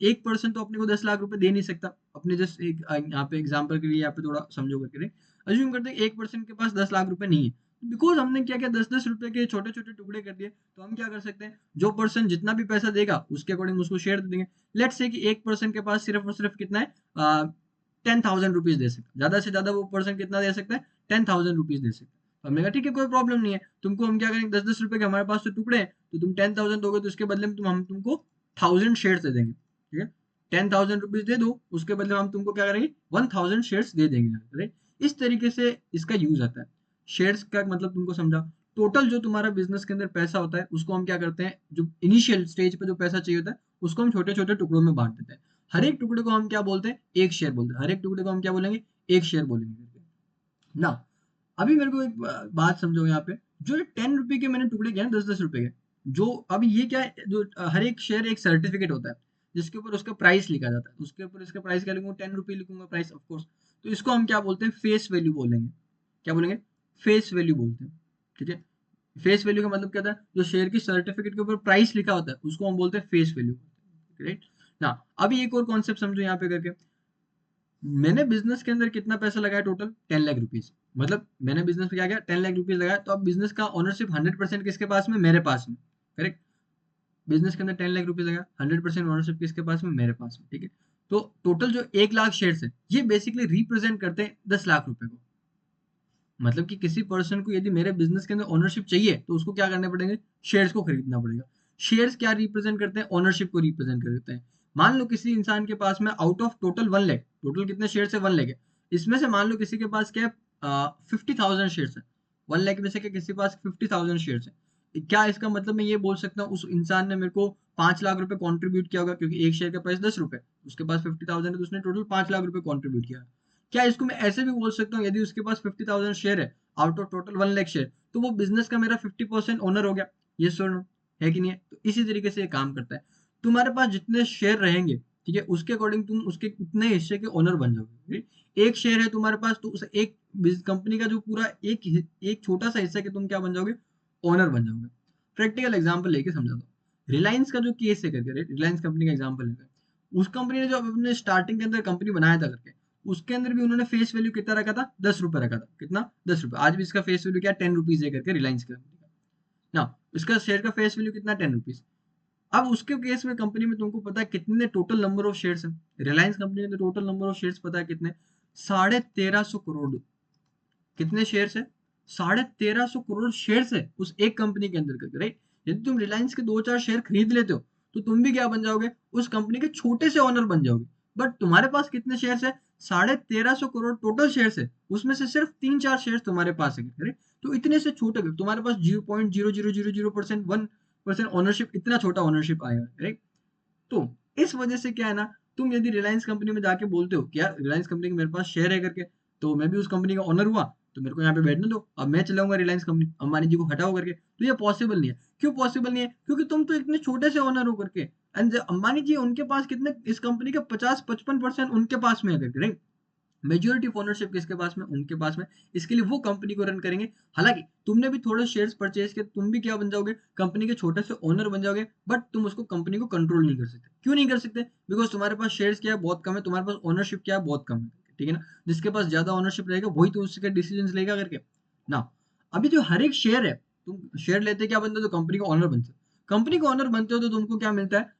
1% तो अपने को 10 लाख रुपए दे नहीं सकता। अपने जस्ट एक यहाँ पे एग्जाम्पल के लिए यहाँ पे थोड़ा समझो करके अज्यूम करते हैं 1% के पास 10 लाख रुपए नहीं है। बिकॉज हमने क्या किया, 10-10 रुपए के छोटे छोटे टुकड़े कर दिए, तो हम क्या कर सकते हैं, जो पर्सन जितना भी पैसा देगा उसके अकॉर्डिंग उसको शेयर दे देंगे। लेट्स से कि एक पर्सन के पास सिर्फ और सिर्फ कितना है, 10,000 रुपीज दे सकता है। ज्यादा से ज्यादा वो पर्सन कितना दे सकता है, 10,000 रुपीज दे सकता है। तो हमने कहा ठीक है, कोई प्रॉब्लम नहीं है। तुमको हम क्या करेंगे, 10-10 रुपए के हमारे पास तो टुकड़े हैं, तो तुम 10,000 दोगे तो उसके बदले में हम तुमको 1,000 शेयर दे देंगे, ठीक है। 10,000 रुपीज दे दो, उसके बदले में हम तुमको क्या करेंगे, 1,000 शेयर दे देंगे, राइट। इस तरीके से इसका यूज आता है। शेयर्स का मतलब तुमको समझा। टोटल जो तुम्हारा बिजनेस के अंदर पैसा होता है उसको हम क्या करते हैं, जो इनिशियल स्टेज पे जो पैसा चाहिए होता है उसको हम छोटे छोटे टुकड़ों में बांट देते हैं। हर एक टुकड़े को हम क्या बोलते हैं, एक शेयर बोलते हैं। हर एक टुकड़े को हम क्या बोलेंगे, एक शेयर बोलेंगे ना। अभी मेरे को एक बात समझो यहाँ पे, जो 10 रुपए के मैंने टुकड़े किए 10-10 रुपए के, जो अभी ये क्या है, जो हर एक शेयर एक सर्टिफिकेट होता है जिसके ऊपर उसका प्राइस लिखा जाता है। उसके ऊपर इसका प्राइस क्या लिखूंगा, 10 रुपए लिखूंगा प्राइस, ऑफकोर्स। तो इसको हम क्या बोलते हैं, फेस वैल्यू बोलेंगे। क्या बोलेंगे, फेस वैल्यू बोलते हैं, ठीक है। फेस वैल्यू का मतलब क्या था, जो शेयर की सर्टिफिकेट के ऊपर प्राइस लिखा होता है उसको हम बोलते हैं फेस वैल्यू, राइट ना। अभी एक और कॉन्सेप्ट समझो यहाँ पे करके। मैंने बिजनेस के अंदर कितना पैसा लगाया, टोटल 10 लाख रुपीज। मतलब मैंने बिजनेस में क्या किया, 10 लाख रुपीज लगाया। तो अब बिजनेस का ओनरशिप 100% किसके पास में, मेरे पास में, करेक्ट। बिजनेस के अंदर 10 लाख रुपीज लगाया, 100% ओनरशिप किसके पास में, मेरे पास में, ठीक है। तो टोटल जो 1 लाख शेयर है, ये बेसिकली रिप्रेजेंट करते हैं 10 लाख रुपए को। मतलब कि किसी पर्सन को यदि मेरे बिजनेस के अंदर ओनरशिप चाहिए तो उसको क्या करने पड़ेंगे, शेयर्स को खरीदना पड़ेगा। शेयर्स क्या रिप्रेजेंट करते हैं, ओनरशिप को रिप्रेजेंट करते हैं। मान लो किसी इंसान के पास में out of total 1 lakh, total कितने शेयर है, 1 लाख है। इसमें से मान लो किसी के पास क्या है, 50,000 शेयर है। 1 लाख में से क्या किसी के पास 50,000 शेयर है। क्या इसका मतलब मैं ये बोल सकता हूँ उस इंसान ने मेरे को 5 लाख रुपए कॉन्ट्रीब्यूट किया होगा, क्योंकि एक शेयर का प्राइस 10 रुपए, उसके पास 50,000 है तो उसने टोटल 5 लाख रुपए कॉन्ट्रीब्यूट किया। क्या इसको मैं ऐसे भी बोल सकता हूँ, यदि उसके पास 50,000 शेयर है out of total 1 lakh share, तो वो बिजनेस का मेरा 50% ओनर हो गया। ये सुनो, है कि नहीं है। तो इसी तरीके से ये काम करता है। तुम्हारे पास जितने शेयर रहेंगे ठीक है, उसके अकॉर्डिंग तुम उसके उतने हिस्से के ओनर बन जाओगे, right? एक शेयर है तुम्हारे पास तो उस एक कंपनी का जो पूरा एक छोटा सा हिस्सा के तुम क्या बन जाओगे, ओनर बन जाओगे। प्रैक्टिकल एग्जांपल लेके समझा दो, रिलायंस का जो केस है करके, रिलायंस कंपनी का एग्जांपल लेकर, उस कंपनी ने जो अपने स्टार्टिंग के अंदर कंपनी बनाया था करके, उसके अंदर भी उन्होंने फेस वैल्यू कितना रखा था, 10 रुपए रखा था। कितना, 10 रुपए। आज भी इसका फेस वैल्यू क्या, 10 रुपीज है करके, रिलायंस कंपनी का ना, इसका शेयर का फेस वैल्यू कितना, 10 रुपीज। अब उसके केस में कंपनी में तुमको पता है कितने टोटल नंबर ऑफ शेयर्स है, रिलायंस कंपनी के टोटल नंबर ऑफ शेयर्स पता है कितने, 1350 करोड़। कितने शेयर्स है, 1350 करोड़ शेयर्स है उस एक कंपनी के अंदर करके, राइट। यदि तुम रिलायंस के 2-4 शेयर खरीद लेते हो तो तुम भी क्या बन जाओगे, उस कंपनी के छोटे से ओनर बन जाओगे। बट तुम्हारे पास कितने शेयर्स है, 1350 करोड़ टोटल शेयर्स है, उसमें से सिर्फ 3-4 शेयर्स तुम्हारे पास है, राइट। तो इतने से छोटे, तुम्हारे पास 0.0000% 1% ओनरशिप, इतना छोटा ओनरशिप आएगा, राइट। तो इस वजह से क्या है ना, तुम यदि रिलायंस कंपनी में जाके बोलते हो कि यार रिलायंस कंपनी के मेरे पास शेयर है करके, तो मैं भी उस कंपनी का ओनर हुआ, तो मेरे को यहाँ पे बैठने दो, अब मैं चलाऊंगा रिलायंस कंपनी, अंबानी जी को हटाओ करके, तो ये पॉसिबल नहीं है। क्यों पॉसिबल नहीं है, क्योंकि तुम तो इतने छोटे से ओनर हो करके, एंड अंबानी जी उनके पास कितने, इस कंपनी के 50-55% उनके पास में है करके, राइट। मेजोरिटी ऑफ ओनरशिप किसके पास में, उनके पास में। इसके लिए वो कंपनी को रन करेंगे। हालांकि तुमने भी थोड़े शेयर्स परचेज किए, तुम भी क्या बन जाओगे, कंपनी के छोटे से ओनर बन जाओगे, बट तुम उसको कंपनी को कंट्रोल नहीं कर सकते। क्यों नहीं कर सकते, बिकॉज तुम्हारे पास शेयर्स क्या है, बहुत कम है, तुम्हारे पास ओनरशिप क्या है, बहुत कम है, ठीक है ना। जिसके पास ज्यादा ओनरशिप रहेगा वही तो उसके डिसीजन लेगा करके ना। अभी जो हर एक शेयर है, तुम शेयर लेते क्या बनते हो, तो कंपनी का ओनर बनते हो। कंपनी का ओनर बनते हो तो तुमको क्या मिलता है,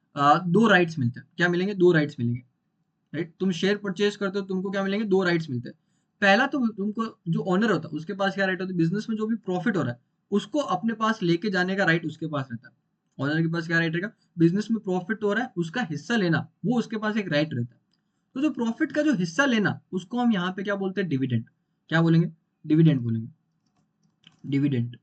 दो राइट्स मिलते हैं। क्या मिलेंगे, दो राइट्स मिलेंगे, राइट। तुम शेयर परचेज करते हो, तुमको क्या मिलेंगे, दो राइट्स मिलते हैं। पहला तो तुमको जो ओनर होता है उसके पास क्या राइट होता है, बिजनेस में जो भी प्रॉफिट हो रहा है उसको अपने पास लेके जाने का राइट उसके पास रहता है। ओनर के पास क्या राइट रहेगा, बिजनेस में प्रॉफिट हो रहा है उसका हिस्सा लेना, वो उसके पास एक राइट रहता है। तो जो प्रॉफिट का जो हिस्सा लेना, उसको हम यहाँ पे क्या बोलते हैं, डिविडेंड। क्या बोलेंगे, डिविडेंड बोलेंगे, डिविडेंड,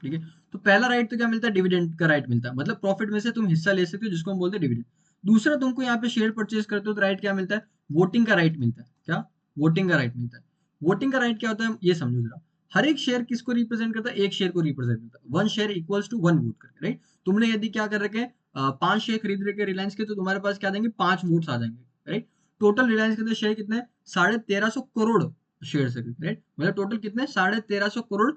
ठीक है। तो पहला राइट तो क्या मिलता है, डिविडेंड का राइट मिलता है, मतलब प्रॉफिट में से तुम हिस्सा ले सकते हो, जिसको हम बोलते हैं डिविडेंड। दूसरा, तुमको यहाँ पे शेयर परचेज करते हो तो राइट क्या मिलता है, वोटिंग का राइट मिलता है। क्या, वोटिंग का राइट मिलता है। वोटिंग का राइट क्या होता है, ये समझो जरा। हर एक शेयर किसको रिप्रेजेंट करता है, एक शेयर को रिप्रेजेंट करता है। One share equals to one vote करके, राइट। तुमने यदि क्या कर रखे, 5 शेयर खरीद रखे रिलायंस के, तो तुम्हारे पास क्या देंगे, 5 वोट्स आ जाएंगे, राइट। टोटल रिलायंस के अंदर शेयर कितने हैं, 1350 करोड़ शेयर है, राइट। मतलब टोटल कितने, 1350 करोड़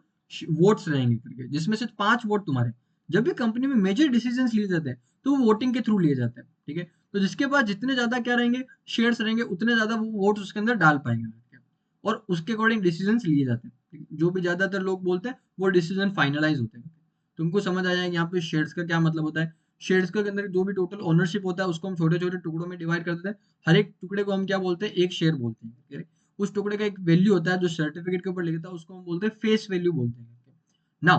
वोट्स रहेंगे करके, जिसमें से 5 वोट तुम्हारे। जब भी कंपनी में मेजर डिसीजन लिए जाते हैं तो वो वोटिंग के थ्रू लिए जाते हैं, ठीक है। तो जिसके पास जितने ज्यादा क्या रहेंगे, शेयर्स रहेंगे, उतने ज्यादा वो वोट उसके अंदर डाल पाएंगे, और उसके अकॉर्डिंग डिसीजन लिए जाते हैं, ठीक है? जो भी ज्यादातर लोग बोलते हैं वो डिसीजन फाइनलाइज होते हैं। तुमको समझ आ जाएगा यहाँ पे शेयर्स का क्या मतलब होता है। शेयर्स के अंदर जो भी टोटल ओनरशिप होता है उसको हम छोटे छोटे टुकड़ों में डिवाइड कर देते हैं। हर एक टुकड़े को हम क्या बोलते हैं, एक शेयर बोलते हैं, ठीक है? उस टुकड़े का एक वैल्यू होता है जो सर्टिफिकेट के ऊपर लिखा था, उसको हम बोलते हैं फेस वैल्यू बोलते हैं ना।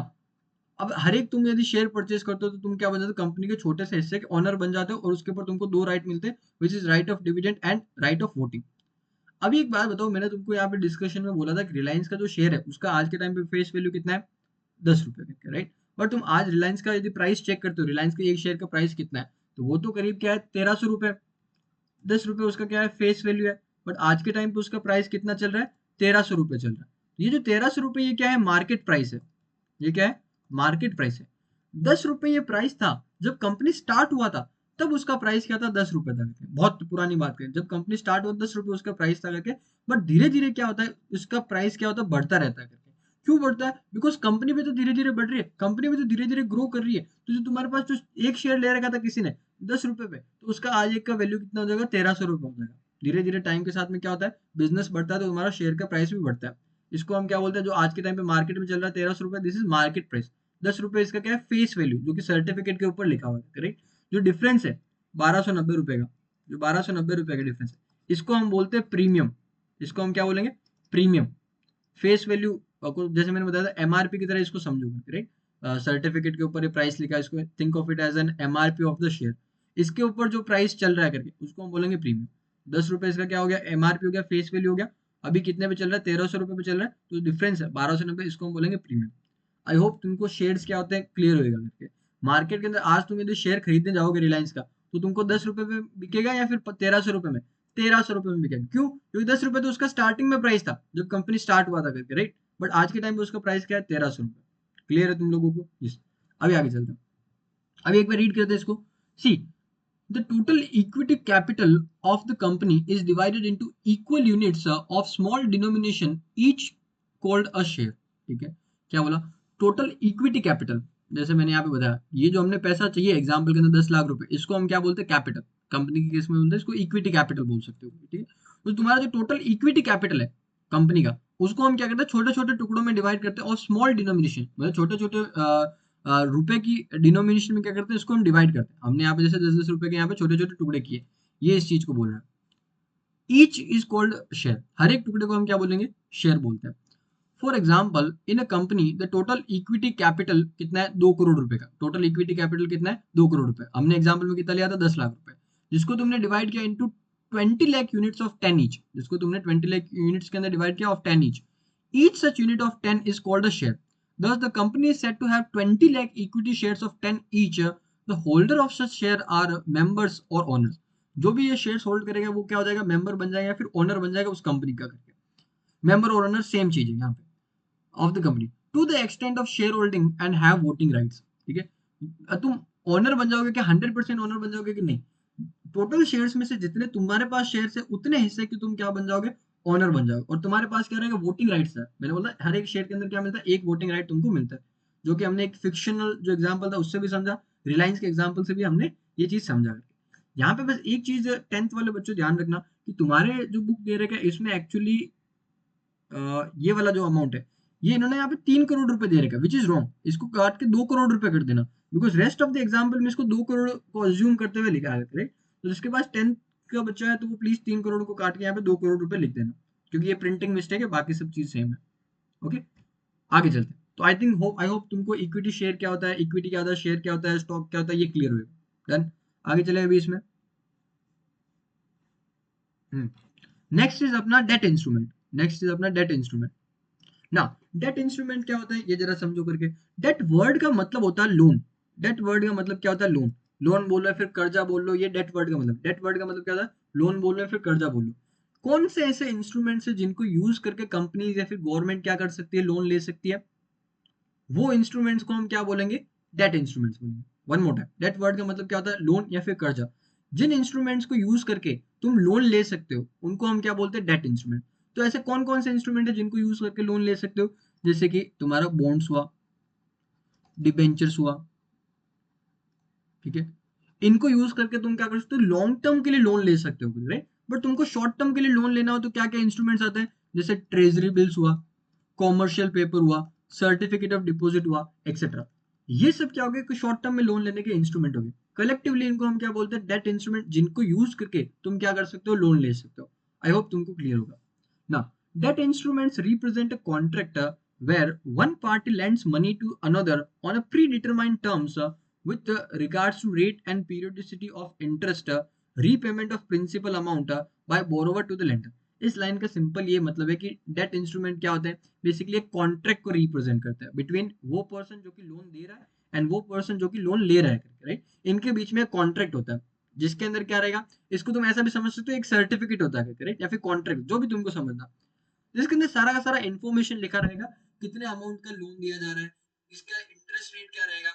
अब हर एक तुम यदि शेयर परचेज करते हो तो तुम क्या बन जाते हो, कंपनी के छोटे से हिस्से के ओनर बन जाते हो, और उसके ऊपर तुमको दो राइट मिलते हैं, which is right of dividend and right of voting. अभी एक बात बताओ, मैंने तुमको यहाँ पे डिस्कशन में बोला था कि रिलायंस का जो शेयर है उसका आज के टाइम पे फेस वैल्यू कितना है, 10 रुपए करके, राइट। बट तुम आज रिलायंस का यदि प्राइस चेक करते हो, रिलायंस के एक शेयर का प्राइस कितना है, तो वो तो करीब क्या है, 1300 रुपए। 10 रुपए उसका क्या है, फेस वैल्यू है। बट आज के टाइम पे उसका प्राइस कितना चल रहा है, 1300 रुपए चल रहा है। ये जो 1300 रुपए, ये क्या है, मार्केट प्राइस है। ये क्या है, मार्केट प्राइस है। 10 रुपए ये प्राइस था जब कंपनी स्टार्ट हुआ था, तब उसका प्राइस क्या था, 10 रुपए था करके। बहुत पुरानी बात करें, जब कंपनी स्टार्ट हुआ 10 रुपए उसका प्राइस था करके। बट धीरे धीरे क्या होता है, उसका प्राइस क्या होता है, बढ़ता रहता है करके। क्यों बढ़ता है, बिकॉज कंपनी भी तो धीरे धीरे बढ़ रही है, कंपनी भी तो धीरे धीरे ग्रो कर रही है। तो जो तुम्हारे पास जो एक शेयर ले रखा था किसी ने 10 रुपए पे, तो उसका आज एक का वैल्यू कितना हो जाएगा, 1300 रुपए हो जाएगा। धीरे धीरे टाइम के साथ में क्या होता है, बिजनेस बढ़ता है तो तुम्हारा शेयर का प्राइस भी बढ़ता है। इसको हम क्या बोलते हैं, जो आज के टाइम पे मार्केट में चल रहा है 1300 रुपए, दिस इज मार्केट प्राइस। 10 रुपए इसका क्या है, फेस वैल्यू, जो कि सर्टिफिकेट के ऊपर लिखा हुआ है, करेक्ट। जो डिफरेंस है 1290 रुपए का, जो 1290 रुपए का डिफरेंस है, इसको हम बोलते हैं प्रीमियम। इसको हम क्या बोलेंगे, प्रीमियम। फेस वैल्यू को जैसे मैंने बताया था एमआरपी की तरह इसको समझो, राइट। सर्टिफिकेट के ऊपर ये प्राइस लिखा है, इसको think of it as an MRP of the share. इसके ऊपर जो प्राइस चल रहा है करके, उसको हम बोलेंगे प्रीमियम। 10 रुपए इसका क्या हो गया, एमआरपी हो गया, फेस वैल्यू हो गया। अभी कितने पे चल रहा है, 1300 रुपए पे चल रहा है, तो डिफरेंस है 1290, इसको हम बोलेंगे प्रीमियम। आई होप तुमको शेयर्स क्या होते हैं क्लियर होएगा करके। मार्केट के अंदर आज तुम यदि शेयर खरीदने जाओगे रिलायंस का, तो तुमको 10 रुपए पे बिकेगा या फिर 1300 रुपए में, 1300 रुपए में बिकेगा। क्यों, क्योंकि 10 रुपए तो उसका स्टार्टिंग में प्राइस था जब कंपनी स्टार्ट हुआ था करके, राइट। बट आज के टाइम पे उसका प्राइस क्या है, 1300 रुपए। क्लियर है तुम लोगों को, यस। अभी आगे चलते हैं, अभी एक बार रीड करते हैं इसको। सी, The total equity capital of the company is divided into equal units of small denomination, each called a share. ठीक है, क्या बोला? टोटल इक्विटी कैपिटल, जैसे मैंने यहाँ पे बताया, ये जो हमने पैसा चाहिए एग्जाम्पल के अंदर 10 लाख रुपए, इसको हम क्या बोलते हैं? कैपिटल। कंपनी के केस में बोलते हैं इसको इक्विटी कैपिटल बोल सकते हो। ठीक है, तो तुम्हारा जो टोटल इक्विटी कैपिटल है कंपनी का, उसको हम क्या करते हैं? छोटे छोटे टुकड़ों में डिवाइड करते हैं, और स्मॉल डिनोमिनेशन मतलब छोटे छोटे रुपए की डिनोमिनेशन में क्या करते हैं? इसको हम डिवाइड करते हैं। हमने यहाँ पे जैसे 10-10 रुपए के यहाँ पे छोटे छोटे टुकड़े किए, ये इस चीज को बोल रहा है। ईच इज कॉल्ड शेयर, हर एक टुकड़े को हम क्या बोलेंगे? शेयर बोलते हैं। For example, in a company the total equity capital कितना है? 2 करोड़ रुपए का टोटल इक्विटी कैपिटल कितना है? 2 करोड़ रुपए। हमने एग्जाम्पल में कितना लिया था? 10 लाख रुपए, जिसको तुमने डिवाइड किया into 20 lakh units of 10 each, जिसको तुमने 20 लाख यूनिट्स के अंदर डिवाइड किया of 10 each. Each such unit of 10 is called a share. Thus, the company is said to have 20 lakh equity shares of 10 each. The holder of such share are members or owners. जो भी ये shares hold करेगा वो क्या हो जाएगा? Member बन जाएगा, फिर ओनर बन जाएगा उस कंपनी का करके। मेंबर और ओनर सेम चीज है यहाँ पे, of the company to the extent of share holding and have voting rights. ठीक है, तुम ओनर बन जाओगे क्या? 100% ओनर बन जाओगे कि नहीं? टोटल शेयर्स में से जितने तुम्हारे पास शेयर्स है उतने हिस्से की तुम क्या बन जाओगे? ओनर बन जाओगे। और तुम्हारे पास क्या रहेगा? वोटिंग राइट्स है। मैंने बोला हर एक शेयर के अंदर क्या मिलता है? एक वोटिंग राइट तुमको मिलता है, जो कि हमने एक फिक्शनल जो एग्जांपल था उससे भी समझा, रिलायंस के एग्जांपल से भी हमने ये चीज समझा। यहाँ पे बस एक चीज 10th वाले बच्चों ध्यान रखना कि तुम्हारे जो बुक दे रखे हैं इसमें एक्चुअली ये वाला जो अमाउंट है, ये इन्होंने यहाँ पे 3 करोड़ रुपए दे रखा है, विच इज रॉन्ग। इसको काट के 2 करोड़ रुपए कर देना, because rest of the example में इसको 2 करोड़ को अज्यूम करते हुए लिखा है। राइट, तो जिसके पास 10th का बच्चा है तो वो प्लीज 3 करोड़ को काट के यहाँ पे 2 करोड़ रुपए लिख देना, क्योंकि ये प्रिंटिंग मिस्टेक है, बाकी सब चीज सेम है। ओके, आगे चलते हैं। तो आई होप तुमको इक्विटी शेयर क्या होता है, इक्विटी क्या होता है, शेयर क्या होता है, स्टॉक क्या होता है, ये क्लियर होगा। डन, आगे चले अभी इसमें। नेक्स्ट इज अपना डेट इंस्ट्रूमेंट। नेक्स्ट इज अपना डेट इंस्ट्रूमेंट ना। डेट इंस्ट्रूमेंट क्या होता है ये जरा समझो करके। डेट वर्ड का मतलब होता है लोन। डेट वर्ड का मतलब क्या होता है? लोन। लोन बोल रहे फिर कर्जा बोल लो, ये डेट वर्ड का मतलब। डेट वर्ड का मतलब क्या होता है? लोन बोल रहे फिर कर्जा बोल लो। कौन से ऐसे इंस्ट्रूमेंट्स है जिनको यूज करके कंपनीज या फिर गवर्नमेंट क्या कर सकती है? लोन ले सकती है। वो इंस्ट्रूमेंट्स को हम क्या बोलेंगे? डेट इंस्ट्रूमेंट्स बोलेंगे। One more time, debt word का मतलब क्या होता है? लोन या फिर कर्जा। जिन इंस्ट्रूमेंट्स को यूज करके तुम लोन ले सकते हो उनको हम क्या बोलते हैं? Debt instrument. तो ऐसे कौन कौन से इंस्ट्रूमेंट है जिनको यूज करके लोन ले सकते हो? जैसे कि तुम्हारा बॉन्ड्स हुआ, डिबेंचर्स हुआ। ठीक है, इनको यूज करके तुम क्या कर सकते हो? लॉन्ग टर्म के लिए लोन ले सकते हो, राइट। बट तुमको शॉर्ट टर्म के लिए लोन लेना हो तो क्या क्या इंस्ट्रूमेंट्स आते हैं? जैसे ट्रेजरी बिल्स हुआ, कॉमर्शियल पेपर हुआ, सर्टिफिकेट ऑफ डिपॉजिट हुआ, एक्सेट्रा। ये सब क्या हो गए? शॉर्ट टर्म में लोन लेने के इंस्ट्रूमेंट हो गए। कलेक्टिवली इनको हम क्या बोलते हैं? डेट इंस्ट्रूमेंट, जिनको यूज करके तुम क्या कर सकते हो? लोन ले सकते हो। आई होप तुमको क्लियर होगा ना। Debt instruments represent a contract where one party lends money to another on a predetermined terms with regards to rate and periodicity of interest, repayment of principal amount by borrower to the lender. इस line का simple ये मतलब है कि debt instrument क्या होता है? Basically एक कॉन्ट्रैक्ट को रिप्रेजेंट करता है बिटवीन वो पर्सन जो कि लोन दे रहा है एंड वो पर्सन जो कि लोन ले रहा है, राइट। इनके बीच में कॉन्ट्रैक्ट होता है, जिसके अंदर क्या रहेगा? इसको तुम ऐसा भी समझ सकते हो, एक सर्टिफिकेट होता है, राइट, या फिर कॉन्ट्रैक्ट, जो भी तुमको समझना। जिसके अंदर सारा का सारा इन्फॉर्मेशन लिखा रहेगा, कितने अमाउंट का लोन दिया जा रहा है, इसका इंटरेस्ट रेट क्या रहेगा,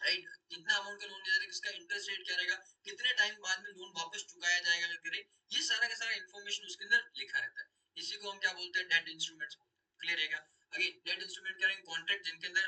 राइट, कितना अमाउंट का लोन दिया जा रहा है, किसका इंटरेस्ट रेट क्या रहेगा, कितने टाइम बाद में लोन वापस चुकाया जाएगा करके, ये सारा का सारा इन्फॉर्मेशन उसके अंदर लिखा रहता है। इसी को हम क्या बोलते हैं? डेट इंस्ट्रूमेंट्स बोलते हैं। क्लियर रहेगा? अगेन, डेट इंस्ट्रूमेंट क्या रहेंगे? कॉन्ट्रैक्ट जिनके अंदर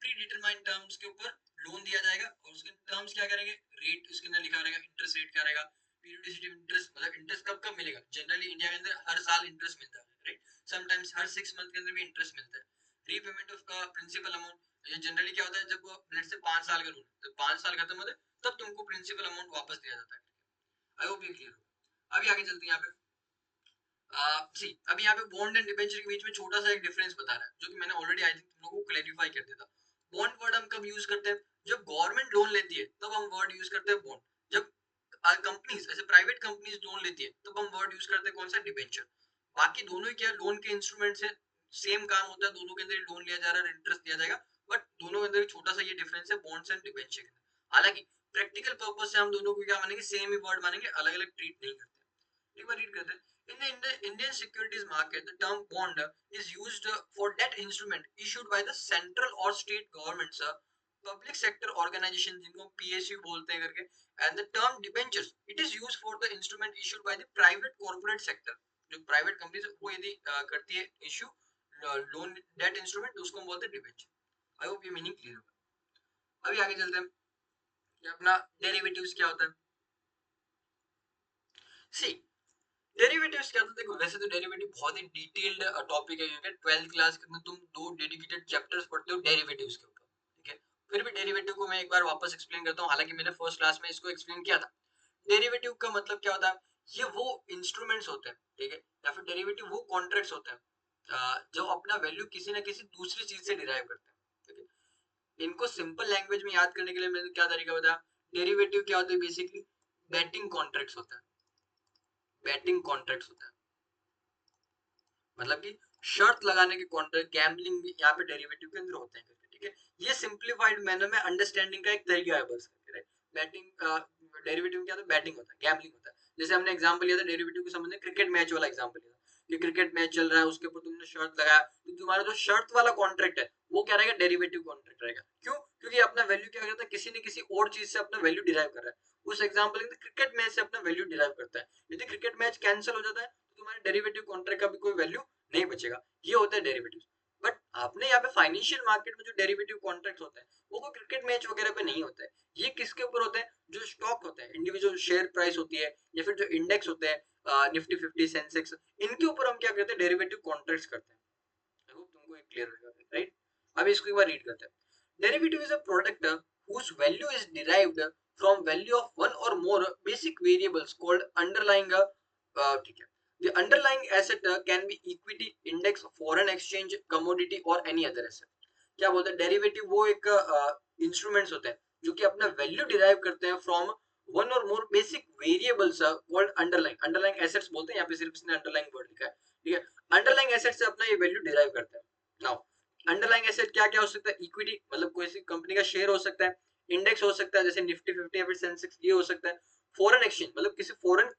प्री डिटरमाइंड टर्म्स के ऊपर लोन दिया जाएगा, और उसके टर्म्स क्या करेंगे? रेट इसके अंदर लिखा रहेगा, इंटरेस्ट रेट क्या रहेगा, पीरियोडिसिटी इंटरेस्ट, मतलब इंटरेस्ट कब कब मिलेगा। जनरली इंडिया के अंदर हर साल इंटरेस्ट मिलता है, राइट। समटाइम्स हर 6 मंथ के अंदर भी इंटरेस्ट मिलता है। रीपेमेंट ऑफ का प्रिंसिपल अमाउंट, ये जनरली क्या होता है? जब लेट से 5 साल का लोन, तो 5 साल खत्म होते तब तुमको प्रिंसिपल अमाउंट वापस दिया जाता है। आई होप ये क्लियर हो। अभी आगे चलते हैं। यहाँ पे सी अभी यहाँ पे बॉन्ड एंड डिबेंचर के बीच में छोटा सा एक डिफरेंस बता रहा है, जो कि मैंने ऑलरेडी आई थिंक तुम लोगों को क्लैरिफाई कर दिया था। बॉन्ड वर्ड हम कब यूज करते हैं? जब गवर्नमेंट लोन लेती है तब हम वर्ड यूज करते हैं बॉन्ड। जब कंपनीज ऐसे प्राइवेट कंपनीज लोन लेती है तब हम वर्ड यूज करते हैं कौन सा? डिबेंचर। बाकी दोनों ही क्या लोन के इंस्ट्रूमेंट्स है, सेम काम होता है, दोनों के अंदर लोन लिया जा रहा है, इंटरेस्ट दिया जाएगा, बट दोनों के अंदर छोटा सा ये डिफरेंस है बॉन्ड्स एंड डिबेंचर के अंदर। हालांकि प्रैक्टिकल पर्पस से हम दोनों को क्या मानेंगे? सेम ही वर्ड मानेंगे, अलग अलग ट्रीट नहीं करते। एक बार रीड करते हैं। In the Indian securities market, the term bond is used for debt instrument issued by the central or state governments public sector organisation जिनको पीएसयू बोलते हैं करके, and the term debentures it is used for the instrument issued by the private corporate sector, जो private companies वो यदि करती है issue loan debt instrument, उसको हम बोलते हैं डिबेंचर। आई होप ये मीनिंग क्लियर होगा। अभी आगे चलते हैं कि अपना डेरिवेटिव्स क्या होता है। सी डेरिवेटिव्स क्या होता है, देखो वैसे तो डेरिवेटिव बहुत ही डिटेल्ड टॉपिक है, क्योंकि 12th क्लास में तुम 2 डेडिकेटेड चैप्टर्स पढ़ते हो डेरिवेटिव्स के ऊपर, ठीक है। फिर भी डेरिवेटिव को मैं एक बार वापस एक्सप्लेन करता हूँ, हालांकि मैंने फर्स्ट क्लास में इसको एक्सप्लेन किया था। डेरिवेटिव का मतलब क्या होता है, ये वो इंस्ट्रूमेंट्स होते हैं, ठीक है, या फिर डेरिवेटिव वो कॉन्ट्रैक्ट्स होते हैं जो अपना वैल्यू किसी ना किसी दूसरी चीज से डिराइव करते हैं, ठीक है। इनको सिंपल लैंग्वेज में याद करने के लिए मैंने क्या तरीका बताया, डेरिवेटिव क्या होता है, बेसिकली बैटिंग कॉन्ट्रैक्ट्स होता है, बैटिंग कॉन्ट्रैक्ट्स होता है, मतलब कि शर्त लगाने के कॉन्ट्रैक्ट, गैम्बलिंग भी यहाँ पे डेरिवेटिव के अंदर होते हैं, ठीक है। ये सिंप्लीफाइड मैनर में अंडरस्टैंडिंग का एक तरीका है बस, राइट। बैटिंग डेरिवेटिव क्या होता है, बैटिंग होता है, गैम्बलिंग होता है। जैसे हमने एग्जांपल लिया था डेरिवेटिव के संबंध में, क्रिकेट मैच वाला एग्जांपल लिया था कि क्रिकेट मैच चल रहा है, उसके ऊपर तुमने शर्त लगाया, तो तुम्हारा जो शर्त वाला कॉन्ट्रैक्ट है वो क्या रहेगा, डेरिवेटिव कॉन्ट्रैक्ट रहेगा। क्यों? क्योंकि अपना वैल्यू क्या करता है, किसी न किसी और चीज से अपना वैल्यू डिराइव कर रहा है। उस एग्जांपल में क्रिकेट मैच से अपना वैल्यू डिराइव करता है। यदि क्रिकेट मैच कैंसिल हो जाता है तो तुम्हारे डेरिवेटिव कॉन्ट्रैक्ट का भी कोई वैल्यू नहीं बचेगा। ये होता है डेरिवेटिव। बट आपने यहाँ पे फाइनेंशियल मार्केट में जो डेरिवेटिव कॉन्ट्रैक्ट होता है वो कोई क्रिकेट मैच वगैरह पे नहीं होता है। ये किसके ऊपर होता है, जो स्टॉक होता है, इंडिविजुअल शेयर प्राइस होती है, या फिर जो इंडेक्स होते हैं निफ्टी 50 सेंसेक्स, इनके ऊपर हम क्या करते हैं, डेरिवेटिव कॉन्ट्रैक्ट्स करते हैं। आई होप तुमको ये क्लियर होगा, राइट। अब इसको एक बार रीड करते हैं। Derivative is a product whose value is derived from value of one or more basic variables called underlying ठीक है। The underlying asset can be equity, index, foreign exchange, commodity or any other asset। क्या बोलते हैं, derivative वो एक instruments होते हैं जो कि अपना वैल्यू डिराइव करते हैं फ्रॉम वन और मोर basic variables called underlying, underlying assets बोलते हैं, यहाँ पे सिर्फ इसने अंडरलाइंग वर्ड लिखा है, ठीक है। अंडरलाइंग एसेट से अपना ये वैल्यू डिराइव करते हैं। नाउ अंडरलाइंग एसेट क्या क्या हो सकता है, इक्विटी मतलब कोई सी कंपनी का शेयर हो सकता है, इंडेक्स हो सकता है जैसे निफ्टी 50 या फिर सेंसेक्स, ये हो सकता है। फॉरेन एक्सचेंज मतलब किसी फॉरेन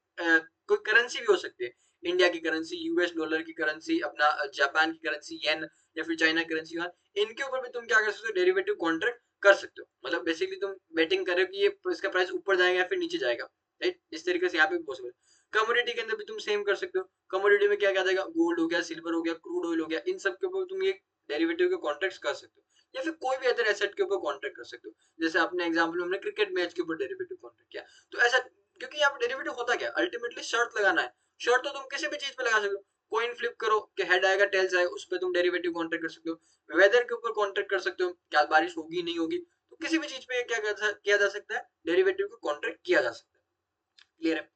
कोई करेंसी भी हो सकती है, इंडिया की करेंसी, यूएस डॉलर की करेंसी, अपना जापान की करेंसी येन, या फिर चाइना करेंसी युआन, इनके ऊपर भी तुम क्या कर सकते हो, डेरिवेटिव कॉन्ट्रैक्ट कर सकते हो। मतलब बेसिकली तुम बेटिंग कर रहे हो कि ये इसका प्राइस ऊपर जाएगा या फिर नीचे जाएगा, राइट। इस तरीके से यहाँ पे पॉसिबल। कमोडिटी के अंदर भी तुम सेम कर सकते हो। कमोडिटी में क्या क्या जाएगा, गोल्ड हो गया, सिल्वर हो गया, क्रूड ऑयल हो गया, इन सब के ऊपर तुम ये डेरिवेटिव के कॉन्ट्रैक्ट कर सकते हो, या फिर कोई भी अदर एसेट के ऊपर कॉन्ट्रैक्ट कर सकते हो। जैसे अपने एग्जांपल में हमने क्रिकेट मैच के ऊपर डेरिवेटिव कॉन्ट्रैक्ट किया, तो ऐसा, क्योंकि यहाँ पे डेरिवेटिव होता क्या, अल्टीमेटली शर्त लगाना है। शर्त तो तुम किसी भी चीज पे लगा सकते हो, कॉइन फ्लिप करो कि हेड आएगा टेल्स आएगा, उस पर तुम डेरिवेटिव कॉन्ट्रैक्ट कर सकते हो। वेदर के ऊपर कॉन्ट्रैक्ट कर सकते हो, क्या बारिश होगी नहीं होगी, तो किसी भी चीज पे क्या किया जा सकता है, डेरिवेटिव को कॉन्ट्रैक्ट किया जा सकता है। क्लियर है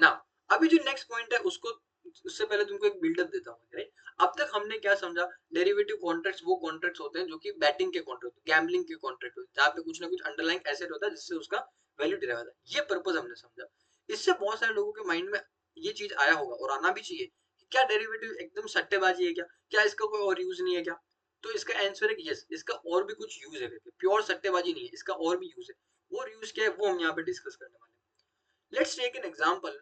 ना। अभी जो नेक्स्ट पॉइंट है उसको, उससे पहले तुमको एक बिल्डअप देता हूँ, राइट। अब तक हमने क्या समझा, डेरिवेटिव कॉन्ट्रैक्ट्स वो कॉन्ट्रैक्ट्स होते हैं जो कि बैटिंग के कॉन्ट्रैक्ट, गैम्बलिंग के कॉन्ट्रैक्ट होते हैं, जहाँ पे कुछ ना कुछ अंडरलाइंग एसेट होता है जिससे उसका वैल्यू डिराइव होता है। ये पर्पस हमने समझा। इससे बहुत सारे लोगों के माइंड में ये चीज आया होगा और आना भी चाहिए कि क्या डेरिवेटिव एकदम सट्टेबाजी है, क्या क्या इसका कोई और यूज नहीं है क्या। तो इसका आंसर है कि यस, इसका और भी कुछ यूज है, प्योर सट्टेबाजी नहीं है, इसका और भी यूज है। वो यूज क्या है वो हम यहाँ पे डिस्कस करने वाले हैं। लेट्स टेक एन एग्जांपल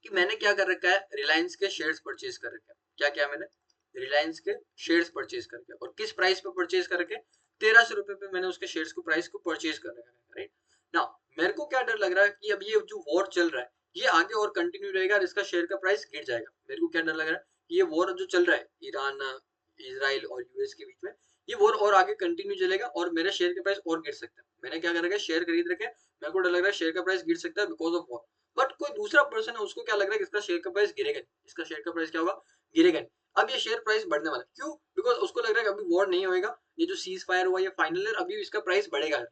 कि मैंने क्या कर रखा है, रिलायंस के शेयर्स परचेज कर रखे हैं। क्या क्या मैंने, रिलायंस के शेयर्स परचेज करके, और किस प्राइस पे परचेज कर रखे, 1300 रुपए पे मैंने उसके शेयर्स को प्राइस को परचेज कर रखा है, राइट। नाउ मेरे को क्या डर लग रहा है कि अब ये जो वॉर चल रहा है ये आगे और कंटिन्यू रहेगा और इसका शेयर का प्राइस गिर जाएगा। मेरे को क्या डर लग रहा है, ये वॉर जो चल रहा है ईरान इसराइल और यूएस के बीच में, ये वॉर और आगे कंटिन्यू चलेगा और मेरे शेयर के प्राइस और गिर सकता है। मैंने क्या कर रखा है, शेयर खरीद रखे, मेरे को डर लग रहा है शेयर का प्राइस गिर सकता है बिकॉज ऑफ वॉर। बट कोई दूसरा पर्सन है उसको क्या लग रहा है कि इसका शेयर का प्राइस गिरेगा, इसका शेयर का प्राइस क्या होगा, गिरेगा। अब ये शेयर प्राइस बढ़ने वाला, क्यों, बिकॉज उसको लग रहा है कि अभी वॉर नहीं होएगा, ये जो सीज फायर हुआ ये फाइनल है, अभी इसका प्राइस बढ़ेगा,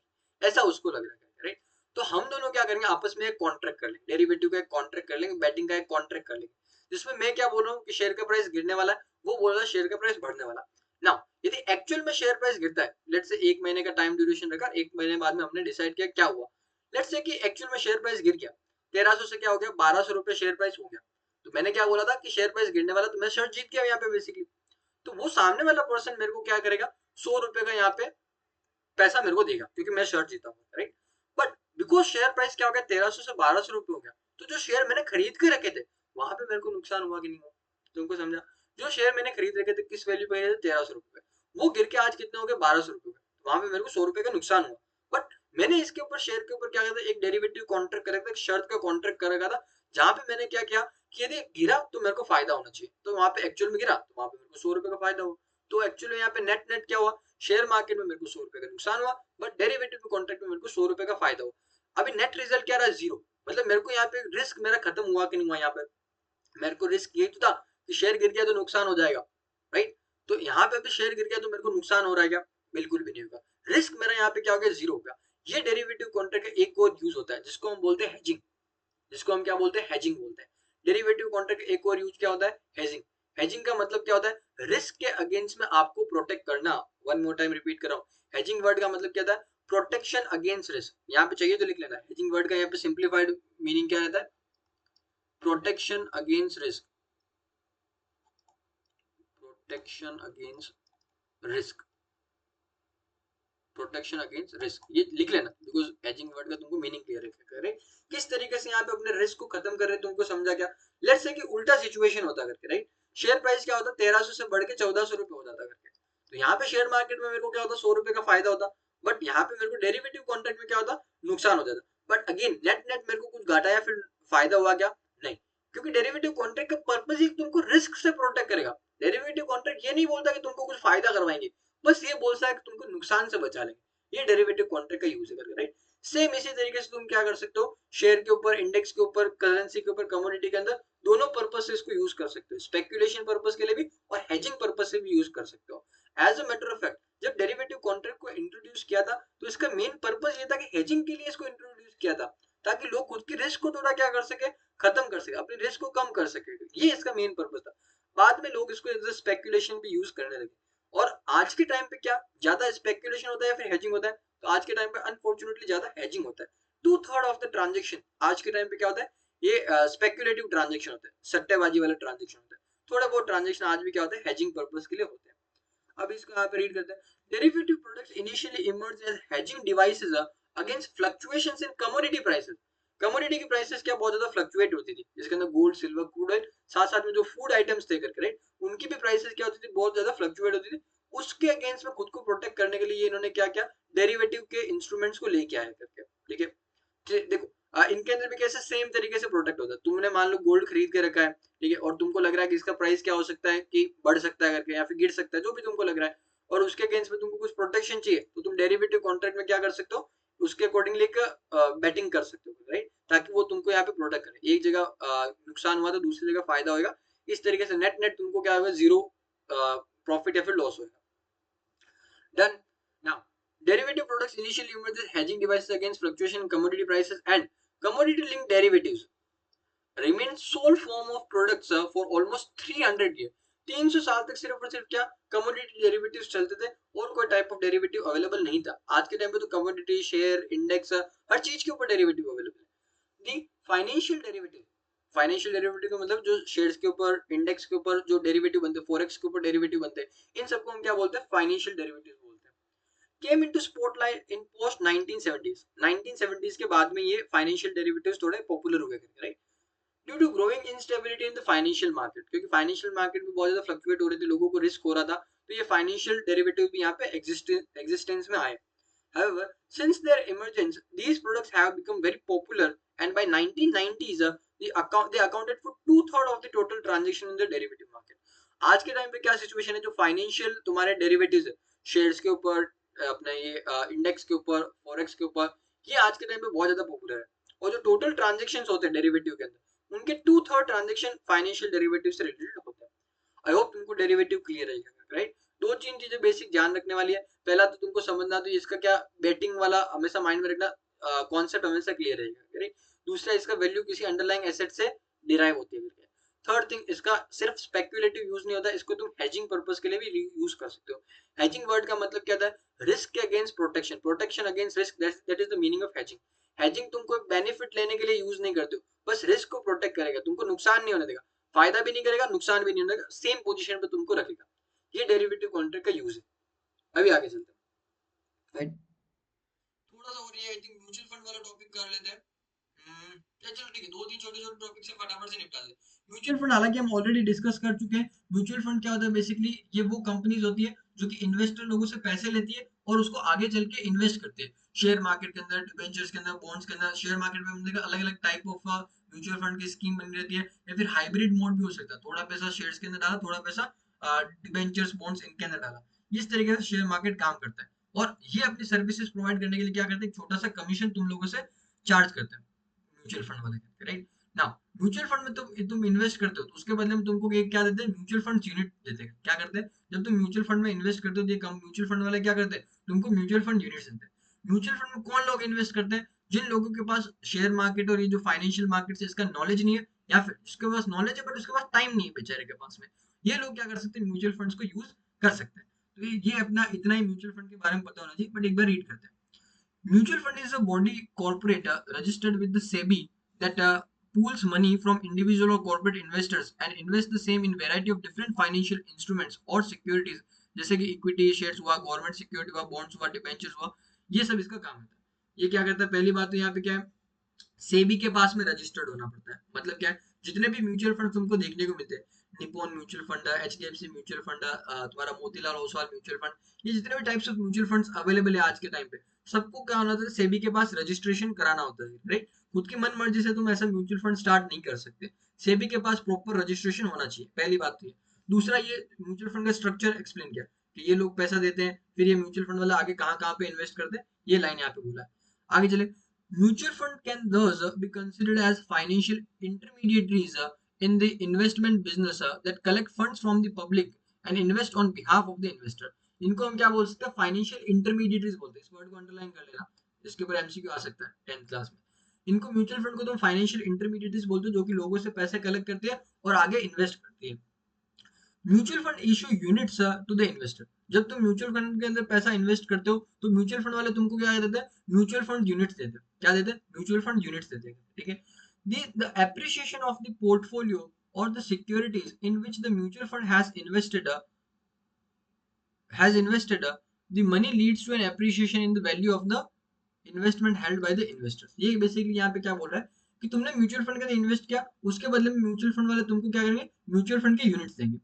ऐसा उसको लग रहा है, राइट। तो हम दोनों क्या करेंगे, आपस में एक कॉन्ट्रैक्ट कर लेंगे, डेरिवेटिव का एक कॉन्ट्रैक्ट कर लेंगे, बैटिंग का एक कॉन्ट्रैक्ट कर लेंगे, जिसमें मैं क्या बोल रहा हूँ कि शेयर का प्राइस गिरने वाला है, वो बोल रहा है शेयर का प्राइस बढ़ने वाला। ना यदि एक्चुअल में शेयर प्राइस गिरता है, लेट्स से 1 महीने का टाइम ड्यूरेशन रखा, 1 महीने बाद में हमने डिसाइड किया क्या हुआ, लेट्स से कि एक्चुअल में शेयर प्राइस गिर गया, 1300 से क्या हो गया, 1200 रुपए शेयर प्राइस हो गया। तो मैंने क्या बोला था कि शेयर प्राइस गिरने वाला, तो मैं शर्त जीत गया यहाँ पे बेसिकली। तो वो सामने वाला पर्सन मेरे को क्या करेगा, 100 रुपए का यहाँ पे पैसा मेरे को देगा क्योंकि मैं शर्ट जीता हूँ, right. But because share price क्या हो गया, 1300 से 1200 रुपए हो गया, तो जो शेयर मैंने खरीद के रखे थे वहां पे मेरे को नुकसान हुआ कि नहीं हुआ, तुमको समझा। जो शेयर मैंने खरीद रखे थे किस वैल्यू पे, 1300 रुपए, वो गिर के आज कितने हो गए, 1200 रुपए। वहां पे मेरे को 100 रुपए का नुकसान हुआ, बट मैंने इसके ऊपर शेयर के ऊपर क्या किया था, एक डेरिवेटिव कॉन्ट्रैक्ट करा था, एक शर्त का कॉन्ट्रैक्ट करा था, जहां पे मैंने क्या किया कि यदि गिरा तो मेरे को फायदा होना चाहिए, तो वहां पे एक्चुअल में गिरा तो वहां पे मेरे को 100 रुपए का फायदा हुआ। तो एक्चुअली यहाँ पे नेट नेट क्या हुआ, शेयर मार्केट में मेरे को 100 रुपए का नुकसान हुआ, बट डेरिवेटिव कॉन्ट्रैक्ट में मेरे को 100 रुपए का फायदा हुआ। अभी नेट रिजल्ट क्या रहा, जीरो। मतलब मेरे को यहाँ पे रिस्क मेरा खत्म हुआ कि नहीं हुआ, यहाँ पे मेरे को रिस्क यही तो था कि शेयर गिर गया तो नुकसान हो जाएगा, राइट। तो यहाँ पे अभी शेयर गिर गया तो मेरे को नुकसान हो रहा है क्या, बिल्कुल भी नहीं होगा। रिस्क मेरा यहाँ पे क्या हो गया, जीरो हो गया। ये डेरिवेटिव कॉन्ट्रैक्ट का एक और यूज होता है जिसको हम बोलते हैं हेजिंग, जिसको हम क्या बोलते हैं, हेजिंग बोलते हैं। डेरिवेटिव कॉन्ट्रैक्ट का एक और यूज क्या होता है, हेजिंग। हेजिंग का मतलब क्या होता है, रिस्क के अगेंस्ट में आपको प्रोटेक्ट करना। वन मोर टाइम रिपीट कर रहा हूँ, हेजिंग वर्ड का मतलब क्या था, प्रोटेक्शन अगेंस्ट रिस्क। यहाँ पे चाहिए तो लिख लेना, हेजिंग वर्ड का यहाँ पे सिंप्लीफाइड मीनिंग क्या रहता है, protection against risk, protection against risk, protection against risk, ये लिख लेना, बिकॉज एजिंग वर्ड का तुमको मीनिंग क्लियर है। किस तरीके से यहाँ पे अपने रिस्क को खत्म कर रहे हैं, तुमको समझा क्या। लेट्स से कि उल्टा सिचुएशन होता करके, राइट। शेयर प्राइस क्या होता, 1300 से बढ़ के 1400 रुपए हो जाता करके, तो यहाँ पे शेयर मार्केट में मेरे को क्या होता, 100 रुपए का फायदा होता, बट यहाँ पे मेरे को डेरिवेटिव कॉन्ट्रैक्ट में क्या होता, नुकसान हो जाता। बट अगेन नेट नेट मेरे को कुछ घाटा या फिर फायदा हुआ क्या, नहीं। क्योंकि डेरिवेटिव कॉन्ट्रैक्ट का पर्पज ही तुमको रिस्क से प्रोटेक्ट करेगा। डेरिवेटिव कॉन्ट्रैक्ट ये नहीं बोलता कि तुमको कुछ फायदा करवाएंगे, बस ये बोलता है कि तुमको नुकसान से बचा लेंगे। ये डेरिवेटिव कॉन्ट्रैक्ट का यूज है, राइट। सेम इसी तरीके से तुम क्या कर सकते हो, शेयर के ऊपर, इंडेक्स के ऊपर, करेंसी के ऊपर, कमोडिटी के अंदर, दोनों पर्पज से इसको यूज कर सकते हो। स्पेकुलेशन पर्पज के लिए भी और हेजिंग पर्पज से भी यूज कर सकते हो। As a matter of fact, जब डेरिवेटिव कॉन्ट्रैक्ट को इंट्रोड्यूस किया था तो इसका मेन पर्पज ये था कि हेजिंग के लिए इसको इंट्रोड्यूस किया था, ताकि लोग खुद की रिस्क को थोड़ा क्या कर सके, खत्म कर सके, अपनी रिस्क को कम कर सके। ये इसका मेन पर्पज था। बाद में लोग इसको एज अ स्पेकुलेशन भी यूज करने लगे। और आज के टाइम पे क्या ज्यादा स्पेकुलेशन होता है या फिर हेजिंग होता है, तो आज के टाइम पे अनफॉर्चुनेटली ज्यादा हेजिंग होता है। 2/3 ऑफ द ट्रांजेक्शन आज के टाइम पे क्या होता है, ये स्पेकुलेटिव ट्रांजेक्शन होता है, सट्टेबाजी वाला ट्रांजेक्शन होता है। थोड़ा बहुत ट्रांजेक्शन आज भी क्या होता है, हेजिंग पर्पज के लिए होते हैं। अब इसको यहाँ पे रीड करते हैं। Derivative products initially emerge as hedging devices against fluctuations in commodity prices. Commodity की प्राइसेस क्या बहुत ज्यादा फ्लक्चुएट होती थी, जिसके अंदर गोल्ड, सिल्वर, क्रूड ऑयल, साथ साथ में जो फूड आइटम्स थे करके, राइट, उनकी भी प्राइसेस क्या होती थी, बहुत ज्यादा फ्लक्चुएट होती थी। उसके अगेंस्ट में खुद को प्रोटेक्ट करने के लिए इन्होंने क्या किया, डेरिवेटिव के इंस्ट्रूमेंट्स को लेके आए करके, ठीक है। देखो इनके अंदर भी कैसे सेम तरीके से प्रोटेक्ट होता है। तुमने मान लो गोल्ड खरीद के रखा है, ठीक है, और तुमको लग रहा है कि इसका प्राइस क्या हो सकता है, कि बढ़ सकता है करके या फिर गिर सकता है, जो भी तुमको लग रहा है, और उसके अगेंस्ट में तुमको कुछ प्रोटेक्शन चाहिए, तो तुम डेरिवेटिव कॉन्ट्रैक्ट में क्या कर सकते हो, उसके अकॉर्डिंगली बेटिंग कर सकते हो, राइट, ताकि वो तुमको यहाँ पे प्रोटेक्ट करे। एक जगह नुकसान हुआ तो दूसरी जगह फायदा होगा। इस तरीके से नेट नेट तुमको क्या होगा, जीरो प्रॉफिट या फिर लॉस होगा। Done. Now, derivative products initially emerged as hedging devices against fluctuation in commodity prices, and commodity-linked derivatives remained sole form of products for almost 300 years. 300 साल तक सिर्फ और सिर्फ क्या, कमोडिटी डेरिवेटिव्स चलते थे, और कोई टाइप ऑफ डेरिवेटिव अवेलेबल नहीं था। आज के टाइम पे तो कमोडिटी, शेयर, इंडेक्स, हर चीज के ऊपर डेरिवेटिव अवेलेबल है। The financial derivative, financial derivative का मतलब जो शेयर्स के ऊपर, इंडेक्स के ऊपर जो डेरिवेटिव बनते हैं, फॉरेक्स के ऊपर डेरिवेटिव बनते हैं, इन सबको हम क्या बोलते हैं, फाइनेंशियल डेरिवेटिव बोलते हैं। came into spotlight in post 1970s। 1970s के बाद में ये फाइनेंशियल डेरिवेटिव्स थोड़े पॉपुलर हो गए, right. Due to growing instability in the financial market, क्योंकि फाइनेंशियल मार्केट में बहुत ज्यादा फ्लक्चुएट हो रहे थे, लोगों को रिस्क हो रहा था, तो ये फाइनेंशियल डेरिवेटिव भी यहाँ पे एग्जिस्टेंस में आए। However, since their emergence, these products have become very popular, and by 1990s, they accounted for 2/3 of the total transaction in the derivative market। आज के टाइम पे क्या सिचुएशन है, जो फाइनेंशियल तुम्हारे डेरिवेटिव्स है, शेयर्स के ऊपर, अपने ये इंडेक्स के ऊपर, फॉरेक्स के ऊपर, ये आज के टाइम पे बहुत ज्यादा पॉपुलर है। और जो टोटल ट्रांजेक्शन होते हैं डेरिवेटिव के अंदर, उनके 2/3 ट्रांजेक्शन फाइनेंशियल डेरिवेटिव से रिलेटेड होते हैं। आई होप तुमको डेरिवेटिव क्लियर रहेगा, राइट। दो तीन चीजें बेसिक ध्यान रखने वाली है। पहला तो तुमको समझना, तो इसका क्या बेटिंग वाला हमेशा माइंड में रखना, कॉन्सेप्ट हमेशा क्लियर रहेगा, राइट। दूसरा, इसका वैल्यू किसी अंडरलाइंग एसेट से डिराइव होती है। थर्ड थिंग, इसका सिर्फ स्पेक्युलेटिव यूज नहीं होता, इसको तुम हेजिंग पर्पस के लिए भी यूज कर सकते हो। हेजिंग वर्ड का मतलब क्या था, रिस्क के against protection, protection against risk, that is the meaning of hedging. Hedging तुम कोई बेनिफिट लेने के लिए यूज नहीं करते हो, बस रिस्क को प्रोटेक्ट करेगा, तुमको नुकसान नहीं होने देगा, फायदा भी नहीं करेगा, नुकसान भी नहीं होने देगा, सेम पोजीशन पे तुमको रखेगा। ये डेरिवेटिव कॉन्ट्रैक्ट का यूज है। अभी आगे चलते हैं, राइट। थोड़ा सा और ये आई थिंक म्यूचुअल फंड वाला टॉपिक कर लेते हैं। चलो ठीक है, दो तीन छोटे छोटे टॉपिक से फटाफट से निपटा दे। म्यूचुअल फंड हालांकि हम ऑलरेडी डिस्कस कर चुके हैं। म्यूचुअल फंड क्या होता है, बेसिकली ये वो कंपनीज होती है जो कि इन्वेस्टर लोगों से पैसे लेती है और उसको आगे चल के इन्वेस्ट करते हैं शेयर मार्केट के अंदर, डिबेंचर्स के अंदर, बॉन्ड्स के अंदर। शेयर मार्केट में हमने अलग अलग टाइप ऑफ म्यूचुअल फंड की स्कीम बनी रहती है, या फिर हाइब्रिड मोड भी हो सकता है, थोड़ा पैसा शेयर्स के अंदर डाला, थोड़ा पैसा डिबेंचर्स बॉन्ड्स इनके अंदर डाला। इस तरीके से शेयर मार्केट काम करता है, और ये अपनी सर्विसेज प्रोवाइड करने के लिए क्या करते हैं, छोटा सा कमीशन तुम लोगों से चार्ज करते हैं म्यूचुअल फंड वाले करके, राइट ना। म्यूचुअल फंड में तुम इन्वेस्ट करते हो तो उसके बदले में तुमको एक क्या देते हैं, म्यूचुअल फंड यूनिट देते हैं। क्या करते हैं, जब तुम म्यूचुअल फंड में इन्वेस्ट करते हो तो ये कम म्यूचुअल फंड वाले क्या करते हैं, तुमको म्यूचुअल फंड यूनिट्स देते हैं। म्यूचुअल फंड में कौन लोग इन्वेस्ट करते हैं, जिन लोगों के पास शेयर मार्केट और ये जो फाइनेंशियल मार्केट से इसका नॉलेज नहीं है, या फिर जिसके पास नॉलेज है बट उसके पास टाइम नहीं है बेचारे के पास में, ये लोग क्या कर सकते हैं, म्यूचुअल फंड्स को यूज कर सकते हैं। तो ये अपना इतना ही म्यूचुअल फंड के बारे में पता होना चाहिए, बट एक बार रीड करते हैं। Mutual fund is a body corporate registered with the SEBI that pools money from individual or corporate investors and invest the same in variety of different financial instruments or securities, जैसे कि equity shares हुआ, government security हुआ, bonds हुआ, debentures हुआ, ये सब इसका काम होता है। ये क्या करता है, पहली बात तो यहाँ पे क्या है, सेबी के पास में रजिस्टर्ड होना पड़ता है। मतलब क्या है, जितने भी म्यूचुअल फंड तुमको देखने को मिलते हैं, निप्पॉन म्यूचुअल फंड है, एचडीएफसी म्यूचुअल फंड है, तुम्हारा मोतीलाल ओसवाल म्यूचुअल फंड, ये जितने भी types of mutual funds available है आज के टाइम पे, सबको क्या होना होता है, सेबी के पास रजिस्ट्रेशन कराना होता है, राइट। खुद की मन मर्जी से तुम ऐसा म्यूचुअल फंड स्टार्ट नहीं कर सकते, सेबी के पास प्रॉपर रजिस्ट्रेशन होना चाहिए, पहली बात तो ये। दूसरा, ये म्यूचुअल फंड का स्ट्रक्चर एक्सप्लेन किया कि ये लोग पैसा देते हैं, फिर ये म्यूचुअल फंड वाला आगे कहाँ कहाँ पे इन्वेस्ट करते हैं, ये लाइन यहाँ पे बोला है। आगे चले, mutual fund can thus be considered as financial intermediaries in the investment business that collect funds from the public and invest on behalf of the investor. इनको हम क्या बोल सकते हैं, फाइनेंशियल इंटरमीडिएटरीज बोलते हैं। इस वर्ड को अंडरलाइन कर लेना, इसके ऊपर एमसीक्यू आ सकता है 10th क्लास में। इनको म्यूचुअल फंड को तुम फाइनेंशियल इंटरमीडिएटरीज बोलते हो, जो कि लोगों से पैसे कलेक्ट करती है और आगे इन्वेस्ट करती है। Mutual fund issue units to the investor. जब तुम म्यूचुअल फंड के अंदर पैसा इन्वेस्ट करते हो तो म्यूचुअल फंड वाले तुमको क्या देते हैं, म्यूचुअल फंड यूनिट्स देते हैं। क्या देते हैं, म्यूचुअल फंड यूनिट्स देते हैं, ठीक है। The appreciation of the portfolio और the securities in which the mutual fund has invested the money leads to an appreciation in the value of the investment held by the investors। ये basically यहाँ पे क्या बोल रहा है कि तुमने म्यूचुअल फंड के अंदर इन्वेस्ट किया, उसके बदले में म्यूचुअल फंड वाले तुमको क्या करेंगे, म्यूचुअल फंड के यूनिट्स देंगे।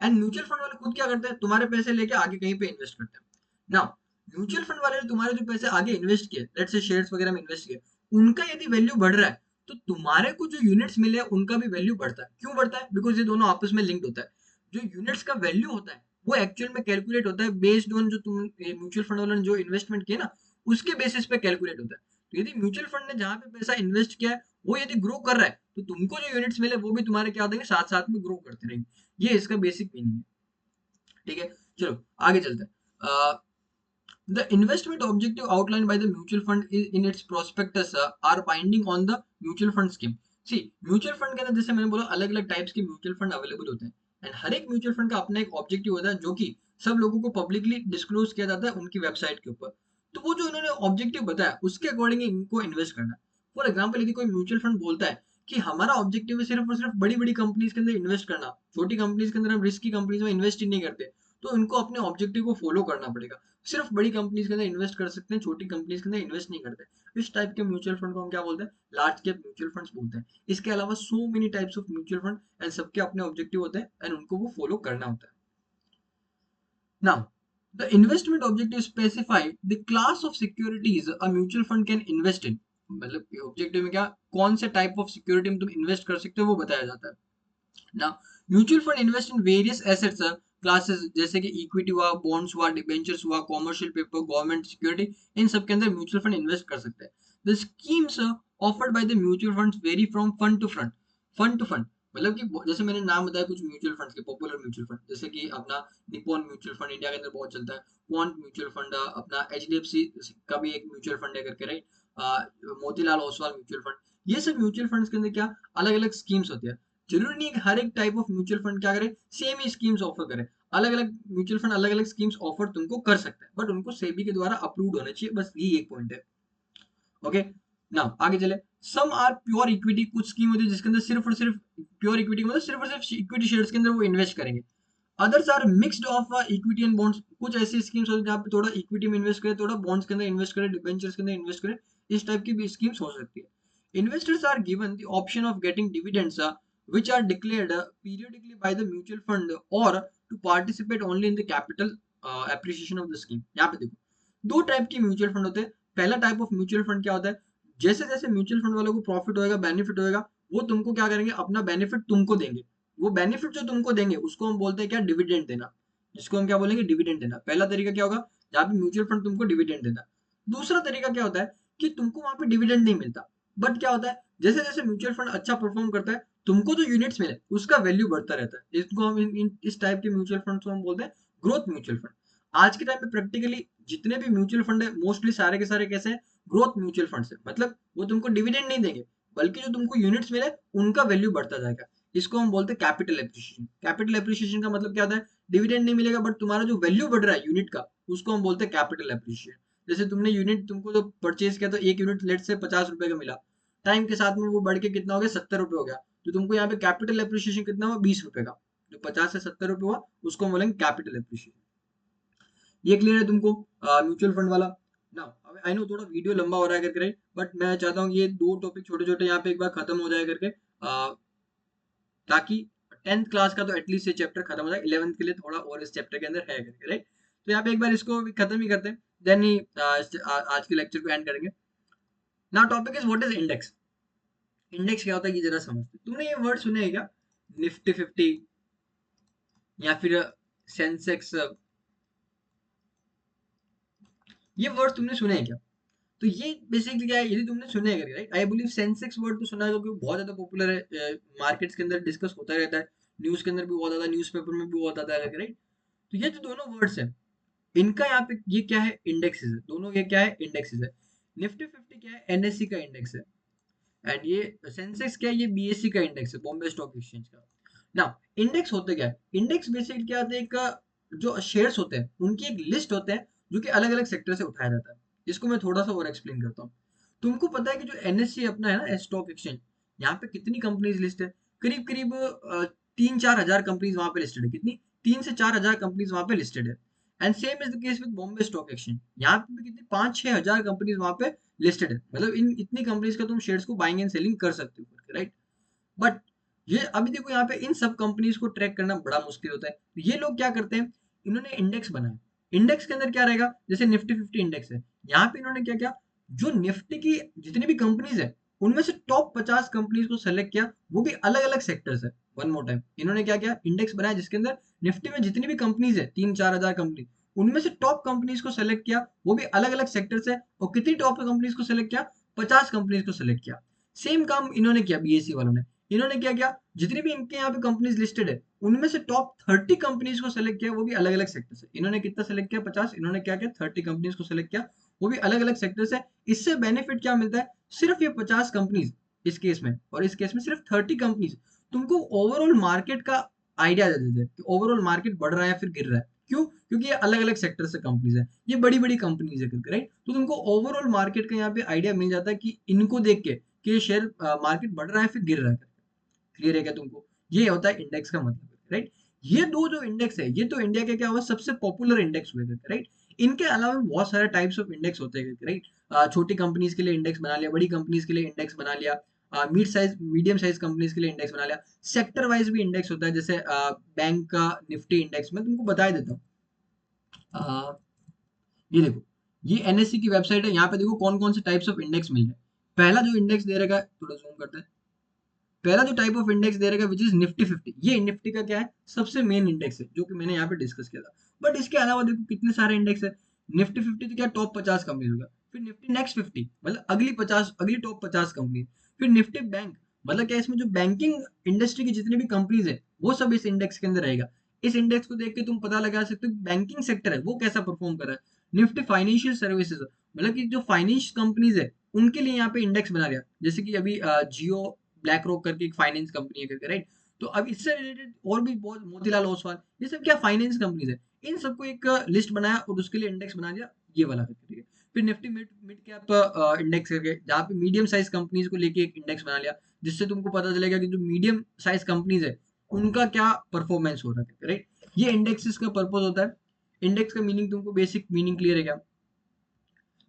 एंड म्यूचुअल फंड वाले खुद क्या करते हैं, तुम्हारे पैसे लेके आगे कहीं पे इन्वेस्ट करते हैं। नाउ म्यूचुअल फंड वाले ने तुम्हारे जो पैसे आगे इन्वेस्ट किए, लेट्स से शेयर्स वगैरह में इन्वेस्ट किए, उनका यदि वैल्यू बढ़ रहा है तो तुम्हारे को जो यूनिट्स मिले उनका भी वैल्यू बढ़ता है। क्यों बढ़ता है, बिकॉज ये दोनों आपस में लिंक्ड होता है। जो यूनिट्स का वैल्यू होता है वो एक्चुअल में कैलकुलेट होता है बेस्ड ऑन जो तुम म्यूचुअल फंड वालों ने जो इन्वेस्टमेंट किया ना, उसके बेसिस पे कैलकुलेट होता है। तो यदि म्यूचुअल फंड ने जहां पे पैसा इन्वेस्ट किया है वो यदि ग्रो कर रहा है तो तुमको जो यूनिट्स मिले वो भी तुम्हारे क्या देंगे, साथ साथ में ग्रो करते रहेंगे। ये इसका बेसिक मीनिंग है, ठीक है। चलो आगे चलते हैं। The investment objective outlined by the mutual fund in its prospectus are binding on the mutual fund scheme. See, mutual fund के अंदर जैसे मैंने बोला अलग अलग टाइप्स के म्यूचुअल फंड अवेलेबल होते हैं, एंड हर एक म्यूचुअल फंड का अपना एक ऑब्जेक्टिव होता है जो कि सब लोगों को पब्लिकली डिस्क्लोज किया जाता है उनकी वेबसाइट के ऊपर। तो वो जो उन्होंने ऑब्जेक्टिव बताया उसके अकॉर्डिंग इनको इन्वेस्ट करना है। फॉर एग्जाम्पल, यदि कोई म्यूचुअल फंड बोलता है कि हमारा ऑब्जेक्टिव है सिर्फ और सिर्फ बड़ी बड़ी कंपनीज के अंदर इन्वेस्ट करना, छोटी कंपनीज के अंदर हम रिस्की कंपनीज में इन्वेस्ट ही नहीं करते, तो इनको अपने ऑब्जेक्टिव को फॉलो करना पड़ेगा। सिर्फ बड़ी कंपनीज के अंदर इन्वेस्ट कर सकते हैं, छोटी कंपनीज के अंदर इन्वेस्ट नहीं करते। इस टाइप के म्यूचुअल फंड को हम क्या बोलते हैं, लार्ज कैप म्यूचुअल फंड्स बोलते हैं। इसके अलावा so many types of mutual fund and सबके अपने ऑब्जेक्टिव होते हैं एंड उनको वो फॉलो करना होता है। Now the investment objective specify the class of securities a mutual fund can invest in. मतलब ऑब्जेक्टिव में क्या, कौन से टाइप ऑफ सिक्योरिटी में तुम इन्वेस्ट कर सकते हो वो बताया जाता है। Now, mutual fund invest in various assets classes, जैसे कि इक्विटी हुआ, बॉन्ड्स हुआ, डिबेंचर्स हुआ, कॉमर्शियल पेपर, गवर्नमेंट सिक्योरिटी, इन सब के अंदर म्यूचुअल फंड इन्वेस्ट कर सकते हैं। The schemes offered by the mutual funds vary from fund to fund. Fund to fund मतलब कि जैसे मैंने नाम बताया कुछ म्यूचुअल फंड्स के, पॉपुलर म्यूचुअल फंड, जैसे कि अपना निप्पॉन म्यूचुअल फंड इंडिया के अंदर बहुत चलता है, क्वांट म्यूचुअल फंड, अपना एचडीएफसी का भी एक म्यूचुअल फंड है करके, right, Motilal Oswal mutual fund. ये सब म्यूचुअल फंड्स के अंदर क्या अलग अलग स्कीम्स होती है। जरूरी नहीं है कि हर एक टाइप ऑफ म्यूचुअल फंड क्या करे, सेम ही स्कीम्स ऑफर करे। अलग अलग म्यूचुअल फंड अलग अलग स्कीम्स ऑफर तुमको कर सकता है, बट उनको सेबी के द्वारा अप्रूव्ड होना चाहिए, बस ये एक पॉइंट है। ओके, नाउ आगे चले। सम आर प्योर इक्विटी, कुछ स्कीम होती है जिसके अंदर सिर्फ और सिर्फ प्योर इक्विटी मतलब सिर्फ और सिर्फ इक्विटी शेयर्स के अंदर वो इन्वेस्ट करेंगे। Others are mixed of equity and bonds, कुछ ऐसी स्कीम्स होती है जहाँ पे थोड़ा इक्विटी में इन्वेस्ट करे, थोड़ा बॉन्ड्स के अंदर इन्वेस्ट करे, डिबेंचर्स के अंदर इन्वेस्ट करे। इस टाइप की भी स्कीम्स हो सकती है। Investors are given the option of getting dividends which are declared periodically by the mutual fund or to participate only in the capital appreciation of the scheme। यहाँ पे देखो, दो टाइप के म्यूचुअल फंड होते हैं। पहला टाइप ऑफ म्यूचुअल फंड क्या होता है, जैसे जैसे म्यूचुअल फंड वालों को प्रॉफिट होएगा, बेनिफिट होएगा, वो तुमको क्या करेंगे, अपना बेनिफिट तुमको देंगे। वो बेनिफिट जो तुमको देंगे उसको हम बोलते हैं क्या, डिविडेंड देना, जिसको हम क्या बोलेंगे, डिविडेंड देना। पहला तरीका क्या होगा, जहाँ पे म्यूचुअल फंड तुमको डिविडेंड देता है। दूसरा तरीका क्या होता है कि तुमको वहां पे डिविडेंड नहीं मिलता, बट क्या होता है, जैसे जैसे म्यूचुअल फंड अच्छा परफॉर्म करता है, तुमको जो यूनिट्स मिले उसका वैल्यू बढ़ता रहता है। इसको हम इस टाइप के म्यूचुअल फंड को हम बोलते हैं ग्रोथ म्यूचुअल फंड। आज के टाइम में प्रैक्टिकली जितने भी म्यूचुअल फंड है मोस्टली सारे के सारे कैसे हैं, ग्रोथ म्यूचुअल फंड है। मतलब वो तुमको डिविडेंड नहीं देंगे, बल्कि जो तुमको यूनिट्स मिले उनका वैल्यू बढ़ता जाएगा। इसको हम बोलते हैं कैपिटल एप्रिसिएशन। कैपिटल एप्रिसिएशन का मतलब क्या होता है, डिविडेंड नहीं मिलेगा बट तुम्हारा जो वैल्यू बढ़ रहा है यूनिट का, उसको हम बोलते हैं कैपिटल एप्रिसिएशन। जैसे तुमने यूनिट, तुमको जो परचेज किया तो एक यूनिट लेट से 50 रुपए का मिला, टाइम के साथ में वो बढ़ के कितना हो गया, 70 रुपए हो गया, तो तुमको यहाँ पे कैपिटल एप्रिसिएशन कितना हुआ, 20 रुपए का। जो 50 से 70 रुपए हुआ उसको हम बोलेंगे कैपिटल एप्रिसिएशन। ये क्लियर है तुमको म्यूचुअल फंड वाला ना। अब आई नो थोड़ा वीडियो लंबा हो रहा है करके, बट मैं चाहता हूँ ये दो टॉपिक छोटे छोटे यहाँ पे एक बार खत्म हो जाए करके, ताकि 10th क्लास का तो एटलीस्ट ये चैप्टर खत्म हो जाए, 11th के लिए थोड़ा और इस चैप्टर के अंदर है करके, राइट। तो यहाँ पे एक बार इसको भी खत्म ही करते हैं, देन ही आज के लेक्चर को एंड करेंगे। Now topic is what is index. Index क्या होता है ये जरा समझते, तुमने ये वर्ड सुने है क्या, निफ्टी 50 या फिर सेंसेक्स, ये वर्ड तुमने सुने हैं क्या। तो ये बेसिकली क्या है, यदि तुमने सुने हैं right, I believe Sensex word तो सुना है क्योंकि बहुत ज्यादा पॉपुलर है, मार्केट्स के अंदर डिस्कस होता रहता है, न्यूज के अंदर भी बहुत ज्यादा, न्यूज़पेपर में भी बहुत आता है, राइट। तो ये जो दोनों वर्ड्स हैं, इनका यहाँ पे ये क्या है, इंडेक्सेस है। दोनों ये क्या है, इंडेक्सेस है। निफ्टी 50 क्या है, एनएससी का इंडेक्स है, एंड ये सेंसेक्स क्या है, ये बीएससी का इंडेक्स है, बॉम्बे स्टॉक एक्सचेंज का। ना, इंडेक्स होते क्या है, इंडेक्स बेसिकली क्या होता है, एक जो शेयर्स होते हैं उनकी एक लिस्ट होते हैं जो कि अलग अलग सेक्टर से उठाया जाता है। इसको मैं थोड़ा सा और एक्सप्लेन करता हूँ। तुमको पता है कि जो एनएससी अपना है ना, स्टॉक एक्सचेंज, यहाँ पे कितनी कंपनीज लिस्ट है, करीब करीब 3-4 हजार कंपनीज वहां पे लिस्टेड है। कितनी, 3 से 4 हजार कंपनीज वहां पे लिस्टेड है। And same is the case with Bombay stock exchange, यहाँ पे भी कितनी, 5-6 हजार कंपनीज वहां पे लिस्टेड है। मतलब इन इतनी कंपनीज का तुम शेयर्स को बाइंग एंड सेलिंग कर सकते हो, राइट। बट ये अभी देखो यहाँ पे इन सब कंपनीज को ट्रैक करना बड़ा मुश्किल होता है। तो ये लोग क्या करते हैं, इन्होंने इंडेक्स बनाया। इंडेक्स के अंदर क्या रहेगा, जैसे निफ्टी 50 इंडेक्स है, यहाँ पे इन्होंने क्या किया, जो निफ्टी की जितनी भी कंपनीज है उनमें से टॉप 50 कंपनीज को सेलेक्ट किया, वो भी अलग अलग सेक्टर से। वन मोर टाइम, इन्होंने क्या किया, इंडेक्स बनाया जिसके अंदर निफ्टी में जितनी भी कंपनीज है, 3-4 हजार कंपनी, उनमें से टॉप कंपनीज को सेलेक्ट किया, वो भी अलग अलग सेक्टर से। और कितनी टॉप कंपनीज को सेलेक्ट किया, 50 कंपनीज को सेलेक्ट किया। सेम काम इन्होंने किया, बीएससी वालों ने। इन्होंने क्या किया, जितनी भी इनके यहाँ पे कंपनीज लिस्टेड है उनमें से टॉप 30 कंपनीज को सेलेक्ट किया, वो भी अलग अलग सेक्टर से। इन्होंने कितना सेलेक्ट किया, 50, इन्होंने क्या किया, 30 कंपनीज को सेलेक्ट किया, वो भी अलग अलग सेक्टर से। इससे बेनिफिट क्या मिलता है, सिर्फ ये 50 कंपनीज इस केस में, और इस केस में सिर्फ 30 कंपनीज तुमको ओवरऑल मार्केट का आइडिया दे देते हैं कि ओवरऑल मार्केट बढ़ रहा है या फिर गिर रहा है। क्यों, क्योंकि ये अलग अलग सेक्टर से कंपनीज है, ये बड़ी बड़ी कंपनीज है करके, राइट। तो तुमको ओवरऑल मार्केट का यहाँ पे आइडिया मिल जाता है कि इनको देख के कि ये शेयर मार्केट बढ़ रहा है फिर गिर रहा है। क्लियर है क्या तुमको, ये होता है इंडेक्स का मतलब, राइट। ये दो जो इंडेक्स है, ये तो इंडिया के क्या हुआ, सबसे पॉपुलर इंडेक्स हुए थे, राइट। इनके अलावा भी बहुत सारे टाइप्स ऑफ इंडेक्स होते हैं, राइट। छोटी कंपनीज के लिए इंडेक्स बना लिया, बड़ी कंपनीज के लिए इंडेक्स बना लिया, mid size medium size companies के लिए इंडेक्स बना लिया। सेक्टर वाइज भी इंडेक्स होता है, जैसे बैंक का निफ्टी इंडेक्स, मैं तुमको बता देता हूँ। ये देखो, ये एनएससी की वेबसाइट है, यहाँ पे देखो कौन कौन से टाइप्स ऑफ इंडेक्स मिल रहे हैं। पहला जो इंडेक्स दे रखा है, थोड़ा जूम करते हैं, पहला जो टाइप ऑफ इंडेक्स दे रखा है विच इज निफ्टी 50। ये निफ्टी का क्या है, सबसे मेन इंडेक्स है जो कि मैंने यहाँ पे डिस्कस किया था। बट इसके अलावा देखो कितने सारे इंडेक्स है। निफ्टी 50 तो क्या टॉप 50 कंपनी होगा, फिर निफ्टी नेक्स्ट 50 मतलब अगली 50, अगली टॉप 50 कंपनी, फिर निफ्टी बैंक, मतलब क्या इसमें जो बैंकिंग इंडस्ट्री की जितनी भी कंपनीज है वो सब इस इंडेक्स के अंदर रहेगा। इस इंडेक्स को देख के तुम पता लगा सकते हो बैंकिंग सेक्टर है वो कैसा परफॉर्म कर रहा है। निफ्टी फाइनेंशियल सर्विसेज, मतलब कि जो फाइनेंस कंपनीज है उनके लिए यहाँ पे इंडेक्स बना लिया, जैसे कि अभी जियो ब्लैक रॉक करके एक फाइनेंस कंपनी है करके, राइट। तो अब इससे रिलेटेड और भी बहुत, मोतीलाल ओसवाल, ये सब क्या फाइनेंस कंपनीज है, इन सबको एक लिस्ट बनाया और उसके लिए इंडेक्स बना दिया, ये वाला करके, ठीक है। फिर Nifty mid mid cap index करके, जहाँ पे मीडियम साइज कंपनीज को लेके एक इंडेक्स बना लिया, जिससे तुमको पता चलेगा कि जो मीडियम साइज कंपनीज है उनका क्या परफॉर्मेंस हो रहा है, राइट। ये इंडेक्सेस का पर्पज होता है। इंडेक्स का मीनिंग तुमको बेसिक मीनिंग क्लियर है क्या।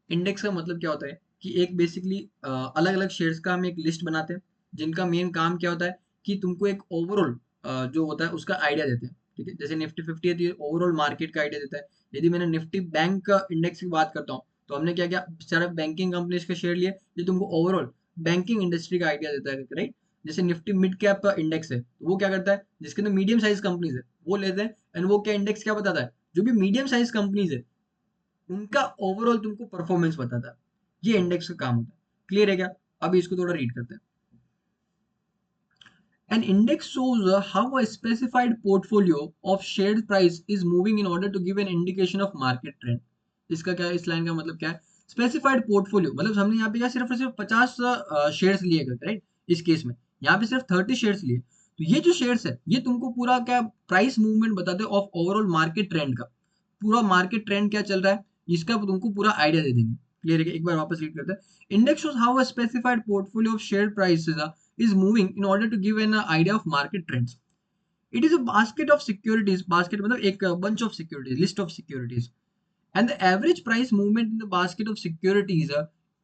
इंडेक्स का मतलब क्या होता है कि एक बेसिकली अलग अलग शेयर्स का हम एक लिस्ट बनाते हैं, जिनका मेन काम क्या होता है कि तुमको एक ओवरऑल जो होता है उसका आइडिया देते हैं। ठीक है। जैसे निफ्टी 50 है तो ये ओवरऑल मार्केट का आइडिया देता है। यदि मैंने निफ्टी बैंक का इंडेक्स की बात करता हूँ तो हमने क्या किया, सारा बैंकिंग कंपनीज के शेयर लिए, ये तुमको ओवरऑल बैंकिंग इंडस्ट्री का आइडिया देता है, राइट। जैसे निफ्टी मिड कैप इंडेक्स है तो वो क्या करता है, जिसके अंदर मीडियम साइज कंपनीज है वो लेते हैं, एंड वो क्या इंडेक्स क्या बताता है, जो भी मीडियम साइज कंपनीज है उनका ओवरऑल तुमको परफॉर्मेंस बताता है। ये इंडेक्स का काम होता है। क्लियर है क्या? अभी इसको थोड़ा रीड करते हैं। An index shows how a specified portfolio of share price is moving in order to give an indication of market trend. इसका क्या है, इस लाइन का मतलब क्या है? स्पेसिफाइड पोर्टफोलियो मतलब हमने यहाँ पे क्या सिर्फ और सिर्फ 50 शेयर्स लिए गए, राइट। इस केस में यहाँ पे सिर्फ 30 शेयर्स लिए, तो ये जो शेयर्स है ये तुमको पूरा क्या प्राइस मूवमेंट बताते हैं ऑफ ओवरऑल मार्केट ट्रेंड का। पूरा मार्केट ट्रेंड क्या चल रहा है इसका तुमको पूरा आइडिया दे देंगे। क्लियर है? एक बार वापस रीड करते हैं। Index shows how a specified portfolio of share prices is moving in order to give an idea of market trends. It is a basket of securities. Basket मतलब एक bunch of securities, list of securities, and the average price movement in the basket of securities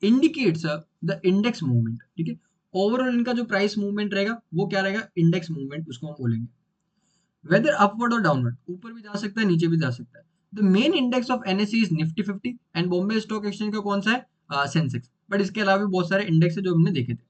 indicates the index movement. ठीक है, overall इनका जो price movement रहेगा वो क्या रहेगा, इंडेक्स मूवमेंट उसको हम बोलेंगे। वेदर अपवर्ड और डाउनवर्ड, ऊपर भी जा सकता है नीचे भी जा सकता है। The main index of NSE is Nifty 50 and Bombay stock exchange का कौन सा है, सेंसेक्स। बट इसके अलावा भी बहुत सारे इंडेक्स है जो हमने देखे थे।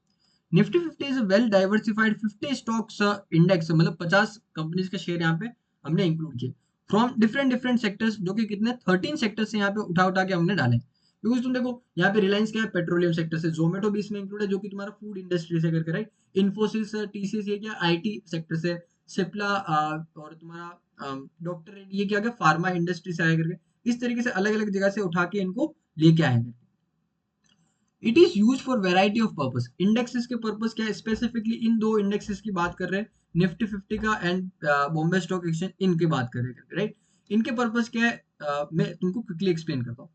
Nifty 50 is a well diversified 50 stocks index, मतलब 50 कंपनीज के शेयर यहाँ पे हमने इंक्लूड किए फ्रॉम डिफरेंट डिफरेंट सेक्टर्स, जो कि कितने 13 सेक्टर्स से यहाँ पे उठा उठा के हमने डाले। बिकॉज तुम देखो यहाँ पे रिलायंस क्या है, पेट्रोलियम सेक्टर से, जोमेटो भी इसमें इंक्लूड है जो कि तुम्हारा फूड इंडस्ट्री से करके, राइट। इन्फोसिस टीसीएस ये क्या आईटी सेक्टर से, सिप्ला और तुम्हारा डॉक्टर रेड्डी ये क्या क्या फार्मा इंडस्ट्री से आया करके, इस तरीके से अलग अलग जगह से उठा के इनको लेके आए हैं। It is use for variety of purpose. Indexes के पर्पस क्या है, स्पेसिफिकली इन दो इंडेक्सेस की बात कर रहे हैं, निफ्टी 50 का एंड बॉम्बे स्टॉक एक्सचेंज, इनकी बात कर रहे हैं, राइट। इनके पर्पस क्या है, मैं तुमको क्विकली एक्सप्लेन करता हूँ।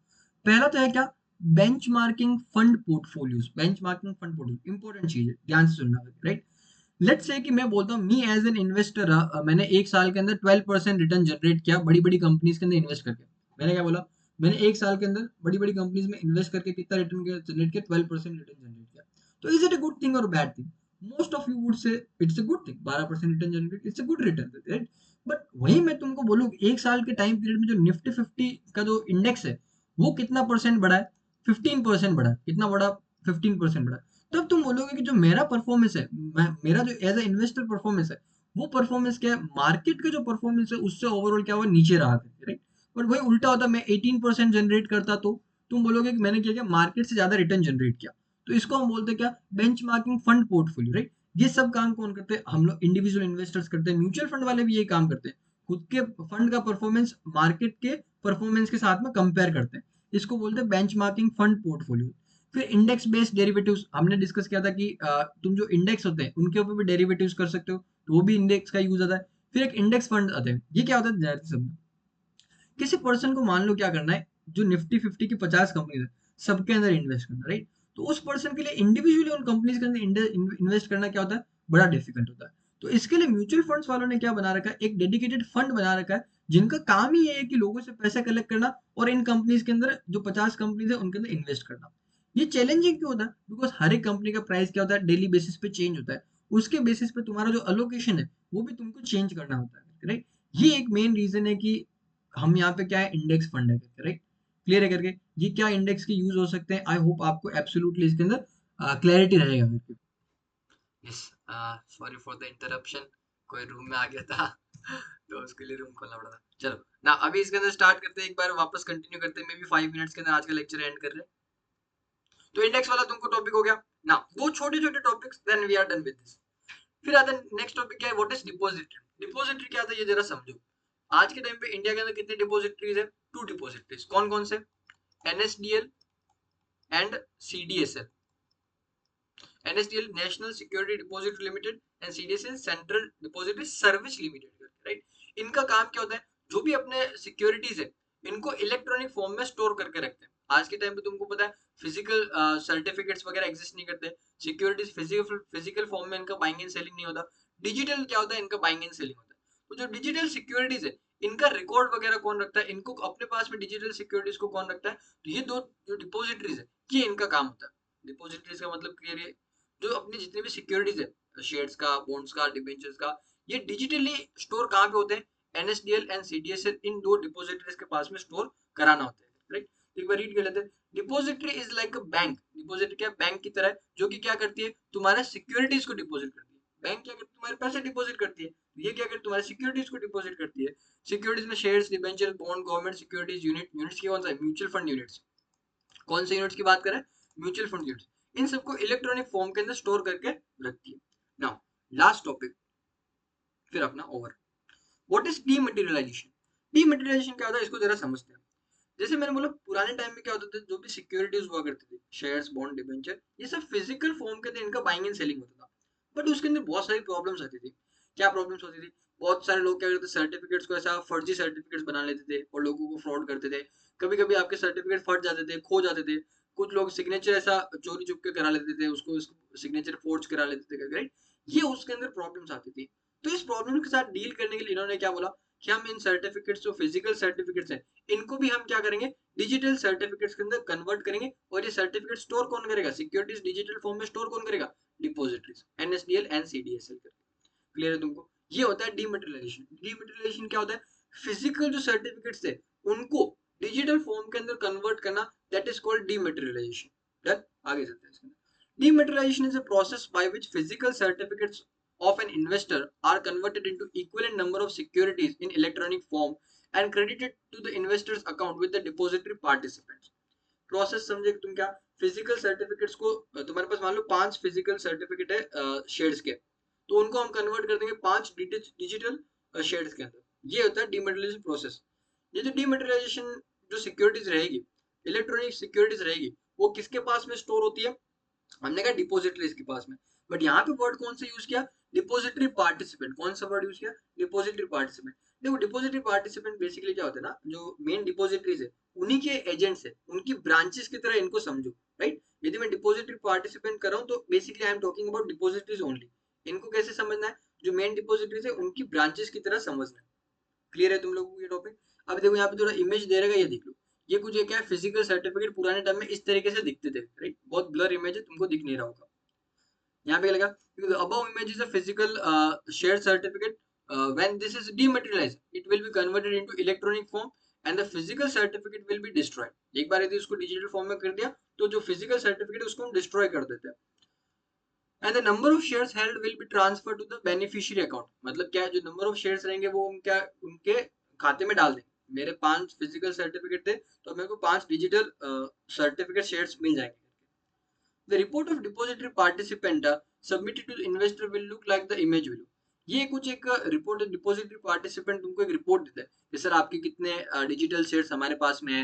पहला तो है क्या, benchmarking fund portfolios. Benchmarking fund portfolio important चीज है, ध्यान से सुनना, राइट। लेट्स से कि मैं बोलता हूँ मी एज एन इन्वेस्टर मैंने एक साल के अंदर 12% रिटर्न जनरेट किया बड़ी बड़ी कंपनीज के अंदर इन्वेस्ट करके। मैंने क्या बोला, मैंने एक साल के अंदर बड़ी बड़ी कंपनीज में इन्वेस्ट करके कितना रिटर्न जनरेट किया, 12% रिटर्न जनरेट किया। तो is it a good thing और bad thing? Most of you would say it's a good thing. 12% return generate, it's a good return, right. But वही मैं तुमको बोलूँ एक साल के टाइम पीरियड में जो निफ्टी 50 का जो इंडेक्स है वो कितना परसेंट बढ़ा है, 15% बढ़ा है। कितना बढ़ा, 15% बढ़ा। तब तुम बोलोगे कि जो मेरा परफॉर्मेंस है, मेरा जो एज ए इन्वेस्टर परफॉर्मेंस है, वो परफॉर्मेंस क्या है, मार्केट का जो परफॉर्मेंस है उससे ओवरऑल क्या हुआ, नीचे रहा, राइट। बट वही उल्टा होता, मैं 18% जनरेट करता तो तुम बोलोगे कि मैंने क्या किया, मार्केट से ज्यादा रिटर्न जनरेट किया। तो इसको हम बोलते हैं क्या, बेंचमार्किंग फंड पोर्टफोलियो, राइट। ये सब काम कौन करते हैं, हम लोग इंडिविजुअल इन्वेस्टर्स करते हैं, म्यूचुअल फंड वाले भी ये काम करते हैं। खुद के फंड का परफॉर्मेंस मार्केट के परफॉर्मेंस के साथ में कंपेयर करते हैं। इसको बोलते हैं बेंचमार्किंग फंड पोर्टफोलियो। फिर इंडेक्स बेस्ड डेरिवेटिव्स हमने डिस्कस किया था कि तुम जो इंडेक्स होते हैं उनके ऊपर भी डेरिवेटिव्स कर सकते हो, तो वो भी इंडेक्स का यूज आता है। फिर एक इंडेक्स फंड आते हैं, ये क्या होता है, जाहिर सी समझो, किसी पर्सन को मान लो क्या करना है, जो निफ्टी 50 की 50 कंपनी है सबके अंदर इन्वेस्ट करना, राइट। तो उस पर्सन के लिए इंडिविजुअली उन कंपनीज के अंदर इन्वेस्ट करना क्या होता है, बड़ा डिफिकल्ट होता है। तो इसके लिए म्यूचुअल फंड्स वालों ने क्या बना रखा है, एक डेडिकेटेड फंड बना रखा है जिनका काम ही ये है कि लोगों से पैसा कलेक्ट करना और इन कंपनीज के अंदर जो 50 कंपनीज है उनके अंदर इन्वेस्ट करना। ये चैलेंजिंग क्यों होता है, बिकॉज हर एक कंपनी का प्राइस क्या होता है, डेली बेसिस पे चेंज होता है। उसके बेसिस पे तुम्हारा जो अलोकेशन है वो भी तुमको चेंज करना होता है, राइट। ये एक मेन रीजन है कि हम यहाँ पे क्या है, इंडेक्स फंड है करके, राइट। क्लियर है करके, ये क्या इंडेक्स के यूज हो सकते हैं, आई होप आपको एब्सोल्युटली इसके अंदर क्लैरिटी रहेगा करके। Yes, sorry for the interruption, कोई रूम में आ गया था तो उसके लिए रूम खोलना पड़ा था। चलो ना, अभी इसके अंदर स्टार्ट करते हैं, एक बार वापस कंटिन्यू करते हैं, मे बी 5 मिनट्स के अंदर आज का लेक्चर एंड कर रहे हैं। तो इंडेक्स वाला तुमको टॉपिक हो गया ना, वो छोटे छोटे topics, then we are done with this. फिर आता है नेक्स्ट टॉपिक, क्या है, व्हाट इज डिपॉजिटरी। डिपॉजिटरी क्या था ये जरा समझो। आज के टाइम पे इंडिया के अंदर कितनी डिपॉजिटरीज है, 2 डिपॉजिटरीज। कौन कौन से, NSDL and CDSL. NSDL national security depository limited and CDSL central depository service limited, right. इनका काम क्या होता है, जो भी अपने सिक्योरिटीज है इनको इलेक्ट्रॉनिक फॉर्म में स्टोर करके रखते हैं। आज के टाइम पे तुमको पता है फिजिकल सर्टिफिकेट्स वगैरह एग्जिस्ट नहीं करते, सिक्योरिटीज फिजिकल फॉर्म में इनका बाइंग एंड सेलिंग नहीं होता। डिजिटल क्या होता है, इनका बाइंग एंड सेलिंग होता है। तो जो डिजिटल सिक्योरिटीज है इनका रिकॉर्ड वगैरह कौन रखता है, इनको अपने पास में डिजिटल सिक्योरिटीज को कौन रखता है, तो ये दो जो डिपॉजिटरीज है ये इनका काम होता है। डिपॉजिटरीज का मतलब क्लियर है, जो अपनी जितनी भी सिक्योरिटीज है, शेयर्स का, बॉन्ड्स का, डिबेंचर्स का, ये डिजिटली स्टोर कहाँ पे होते हैं, NSDL एंड CDSL इन दो डिपोजिटरीज के पास में स्टोर कराना होता है, राइट। एक बार रीड कर लेते हैं। Depository is like a bank. Depository क्या, बैंक की तरह, जो कि क्या करती है, तुम्हारे सिक्योरिटीज को डिपॉजिट करती है। बैंक क्या करती है, तुम्हारे पैसे डिपॉजिट करती है। ये क्या करती है, तुम्हारे सिक्योरिटीज को डिपॉजिट करती है। सिक्योरिटीज में shares, debenture, bond, government securities, units की कौन सा है, म्यूचुअल फंड यूनिट्स। कौन से यूनिट्स की बात करें, म्यूचुअल फंड यूनिट्स। इन सबको इलेक्ट्रॉनिक फॉर्म के अंदर स्टोर करके रखती है। नाउ लास्ट टॉपिक, फिर अपना over. What is dematerialisation. Dematerialisation क्या होता है, इसको जरा समझते हैं। जैसे मैंने बोला, पुराने टाइम में क्या होता था, जो भी सिक्योरिटीज हुआ करती थी, शेयर्स, बॉन्ड, डिबेंचर, ये सब फिजिकल फॉर्म के अंदर इनका बाइंग एंड सेलिंग होता था। बट उसके अंदर बहुत सारी प्रॉब्लम्स आती थी। क्या प्रॉब्लम्स होती थी, बहुत सारे लोग क्या करते, सर्टिफिकेट्स को ऐसा फर्जी सर्टिफिकेट्स बना लेते थे और लोगों को फ्रॉड करते थे। कभी कभी आपके सर्टिफिकेट फट जाते थे, खो जाते थे। कुछ लोग सिग्नेचर ऐसा चोरी चुप के करा लेते थे, उसको सिग्नेचर फोर्ज करा लेते थे, राइट। ये उसके अंदर प्रॉब्लम्स आती थी। तो इस प्रॉब्लम के साथ डील करने के लिए इन्होंने क्या बोला कि हम इन सर्टिफिकेट्स, जो फिजिकल सर्टिफिकेट्स हैं, इनको भी हम क्या करेंगे, डिजिटल सर्टिफिकेट्स के अंदर कन्वर्ट करेंगे। और ये सर्टिफिकेट स्टोर कौन करेगा, सिक्योरिटीज डिजिटल फॉर्म में स्टोर कौन करेगा, डिपॉजिटरीज, NSDL एंड CDSL करके। क्लियर है तुमको, ये होता है डीमटेरियलाइजेशन। डीमटेरियलाइजेशन क्या होता है, फिजिकल जो सर्टिफिकेट्स थे उनको डिजिटल फॉर्म के अंदर कन्वर्ट करना, that is called dematerialisation. Done, आगे चलते हैं इसमें। Dematerialization is a process by which physical certificates of an investor are converted into equivalent number of securities in electronic form and credited to the investor's account with the depository participants. Process समझे तुम क्या, physical certificates को, तुम्हारे पास मान लो 5 physical certificate है shares के, तो उनको हम कन्वर्ट कर देंगे 5 डिजिटल शेयर्स के अंदर। ये होता है डीमटेरियलाइजेशन प्रोसेस। ये जो डीमटेरियलाइजेशन, जो सिक्योरिटीज रहेगी, इलेक्ट्रॉनिक सिक्योरिटीज रहेगी, वो किसके पास में स्टोर होती है, हमने कहा डिपोजिटरी के पास में। बट यहाँ पे वर्ड कौन सा यूज किया, डिपोजिटरी पार्टिसिपेंट। कौन सा वर्ड यूज किया, डिपोजिटरी पार्टिसिपेंट। देखो डिपोजिटरी पार्टिसिपेंट बेसिकली क्या होता है ना, जो मेन डिपोजिटरीज है उन्हीं के एजेंट्स है, उनकी ब्रांचेस की तरह इनको समझो, राइट। यदि मैं डिपोजिटरी पार्टिसिपेंट कर रहा हूँ तो basically I am talking about depositories only. इनको कैसे समझना है, जो मेन डिपोजिटरीज है उनकी ब्रांचेस की तरह समझना है। क्लियर है तुम लोगों को ये टॉपिक। अब देखो यहाँ पे थोड़ा इमेज दे रहेगा, ये देख लो। ये कुछ क्या है, फिजिकल सर्टिफिकेट पुराने टाइम में इस तरीके से दिखते थे, राइट। बहुत ब्लर इमेज है, तुमको दिख नहीं रहा होगा। यहाँ पे लगा above image is a physical share certificate. When this is dematerialized, it will be converted into electronic form and the physical certificate will be destroyed. एक बार यदि उसको डिजिटल फॉर्म में कर दिया तो जो फिजिकल सर्टिफिकेट है उसको हम डिस्ट्रॉय कर देते हैं। And the number of shares held will be transferred to the beneficiary account. मतलब क्या है, जो नंबर ऑफ शेयर्स रहेंगे वो हम क्या उनके खाते में डाल देंगे। मेरे 5 फिजिकल सर्टिफिकेट थे तो मेरे को 5 डिजिटल सर्टिफिकेट शेयर्स मिल जाएंगे। The report of depository participant submitted to the investor will look like the image below. ये कुछ एक रिपोर्ट है, डिपोजिटरी पार्टिसिपेंट तुमको एक रिपोर्ट देता है कि सर आपके कितने डिजिटल शेयर्स हमारे पास में है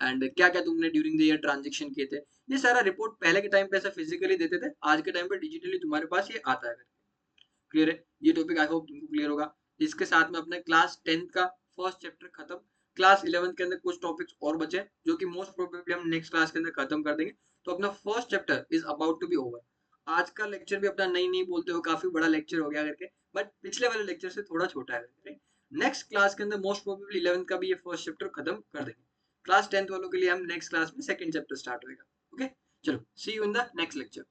एंड क्या क्या तुमने ड्यूरिंग द ईयर ट्रांजेक्शन किए थे। ये सारा रिपोर्ट पहले के टाइम पे ऐसा फिजिकली देते थे, आज के टाइम पे डिजिटली तुम्हारे पास ये आता है। क्लियर है, ये टॉपिक आई होप तुमको क्लियर होगा। इसके साथ में अपने क्लास 10th का फर्स्ट चैप्टर खत्म। क्लास 11th के अंदर कुछ टॉपिक्स और बचे जो कि मोस्ट प्रोबेबली हम नेक्स्ट क्लास के अंदर खत्म कर देंगे। तो अपना first chapter is about to be over. आज का लेक्चर भी अपना नहीं नहीं बोलते हो काफी बड़ा लेक्चर हो गया करके, बट पिछले वाले लेक्चर से थोड़ा छोटा है। नेक्स्ट क्लास के अंदर मोस्ट प्रोबेबली 11th का भी ये फर्स्ट चैप्टर खत्म कर देंगे। क्लास 10th वालों के लिए हम नेक्स्ट क्लास में सेकंड चैप्टर स्टार्ट होगा। ओके, चलो see you in the next lecture.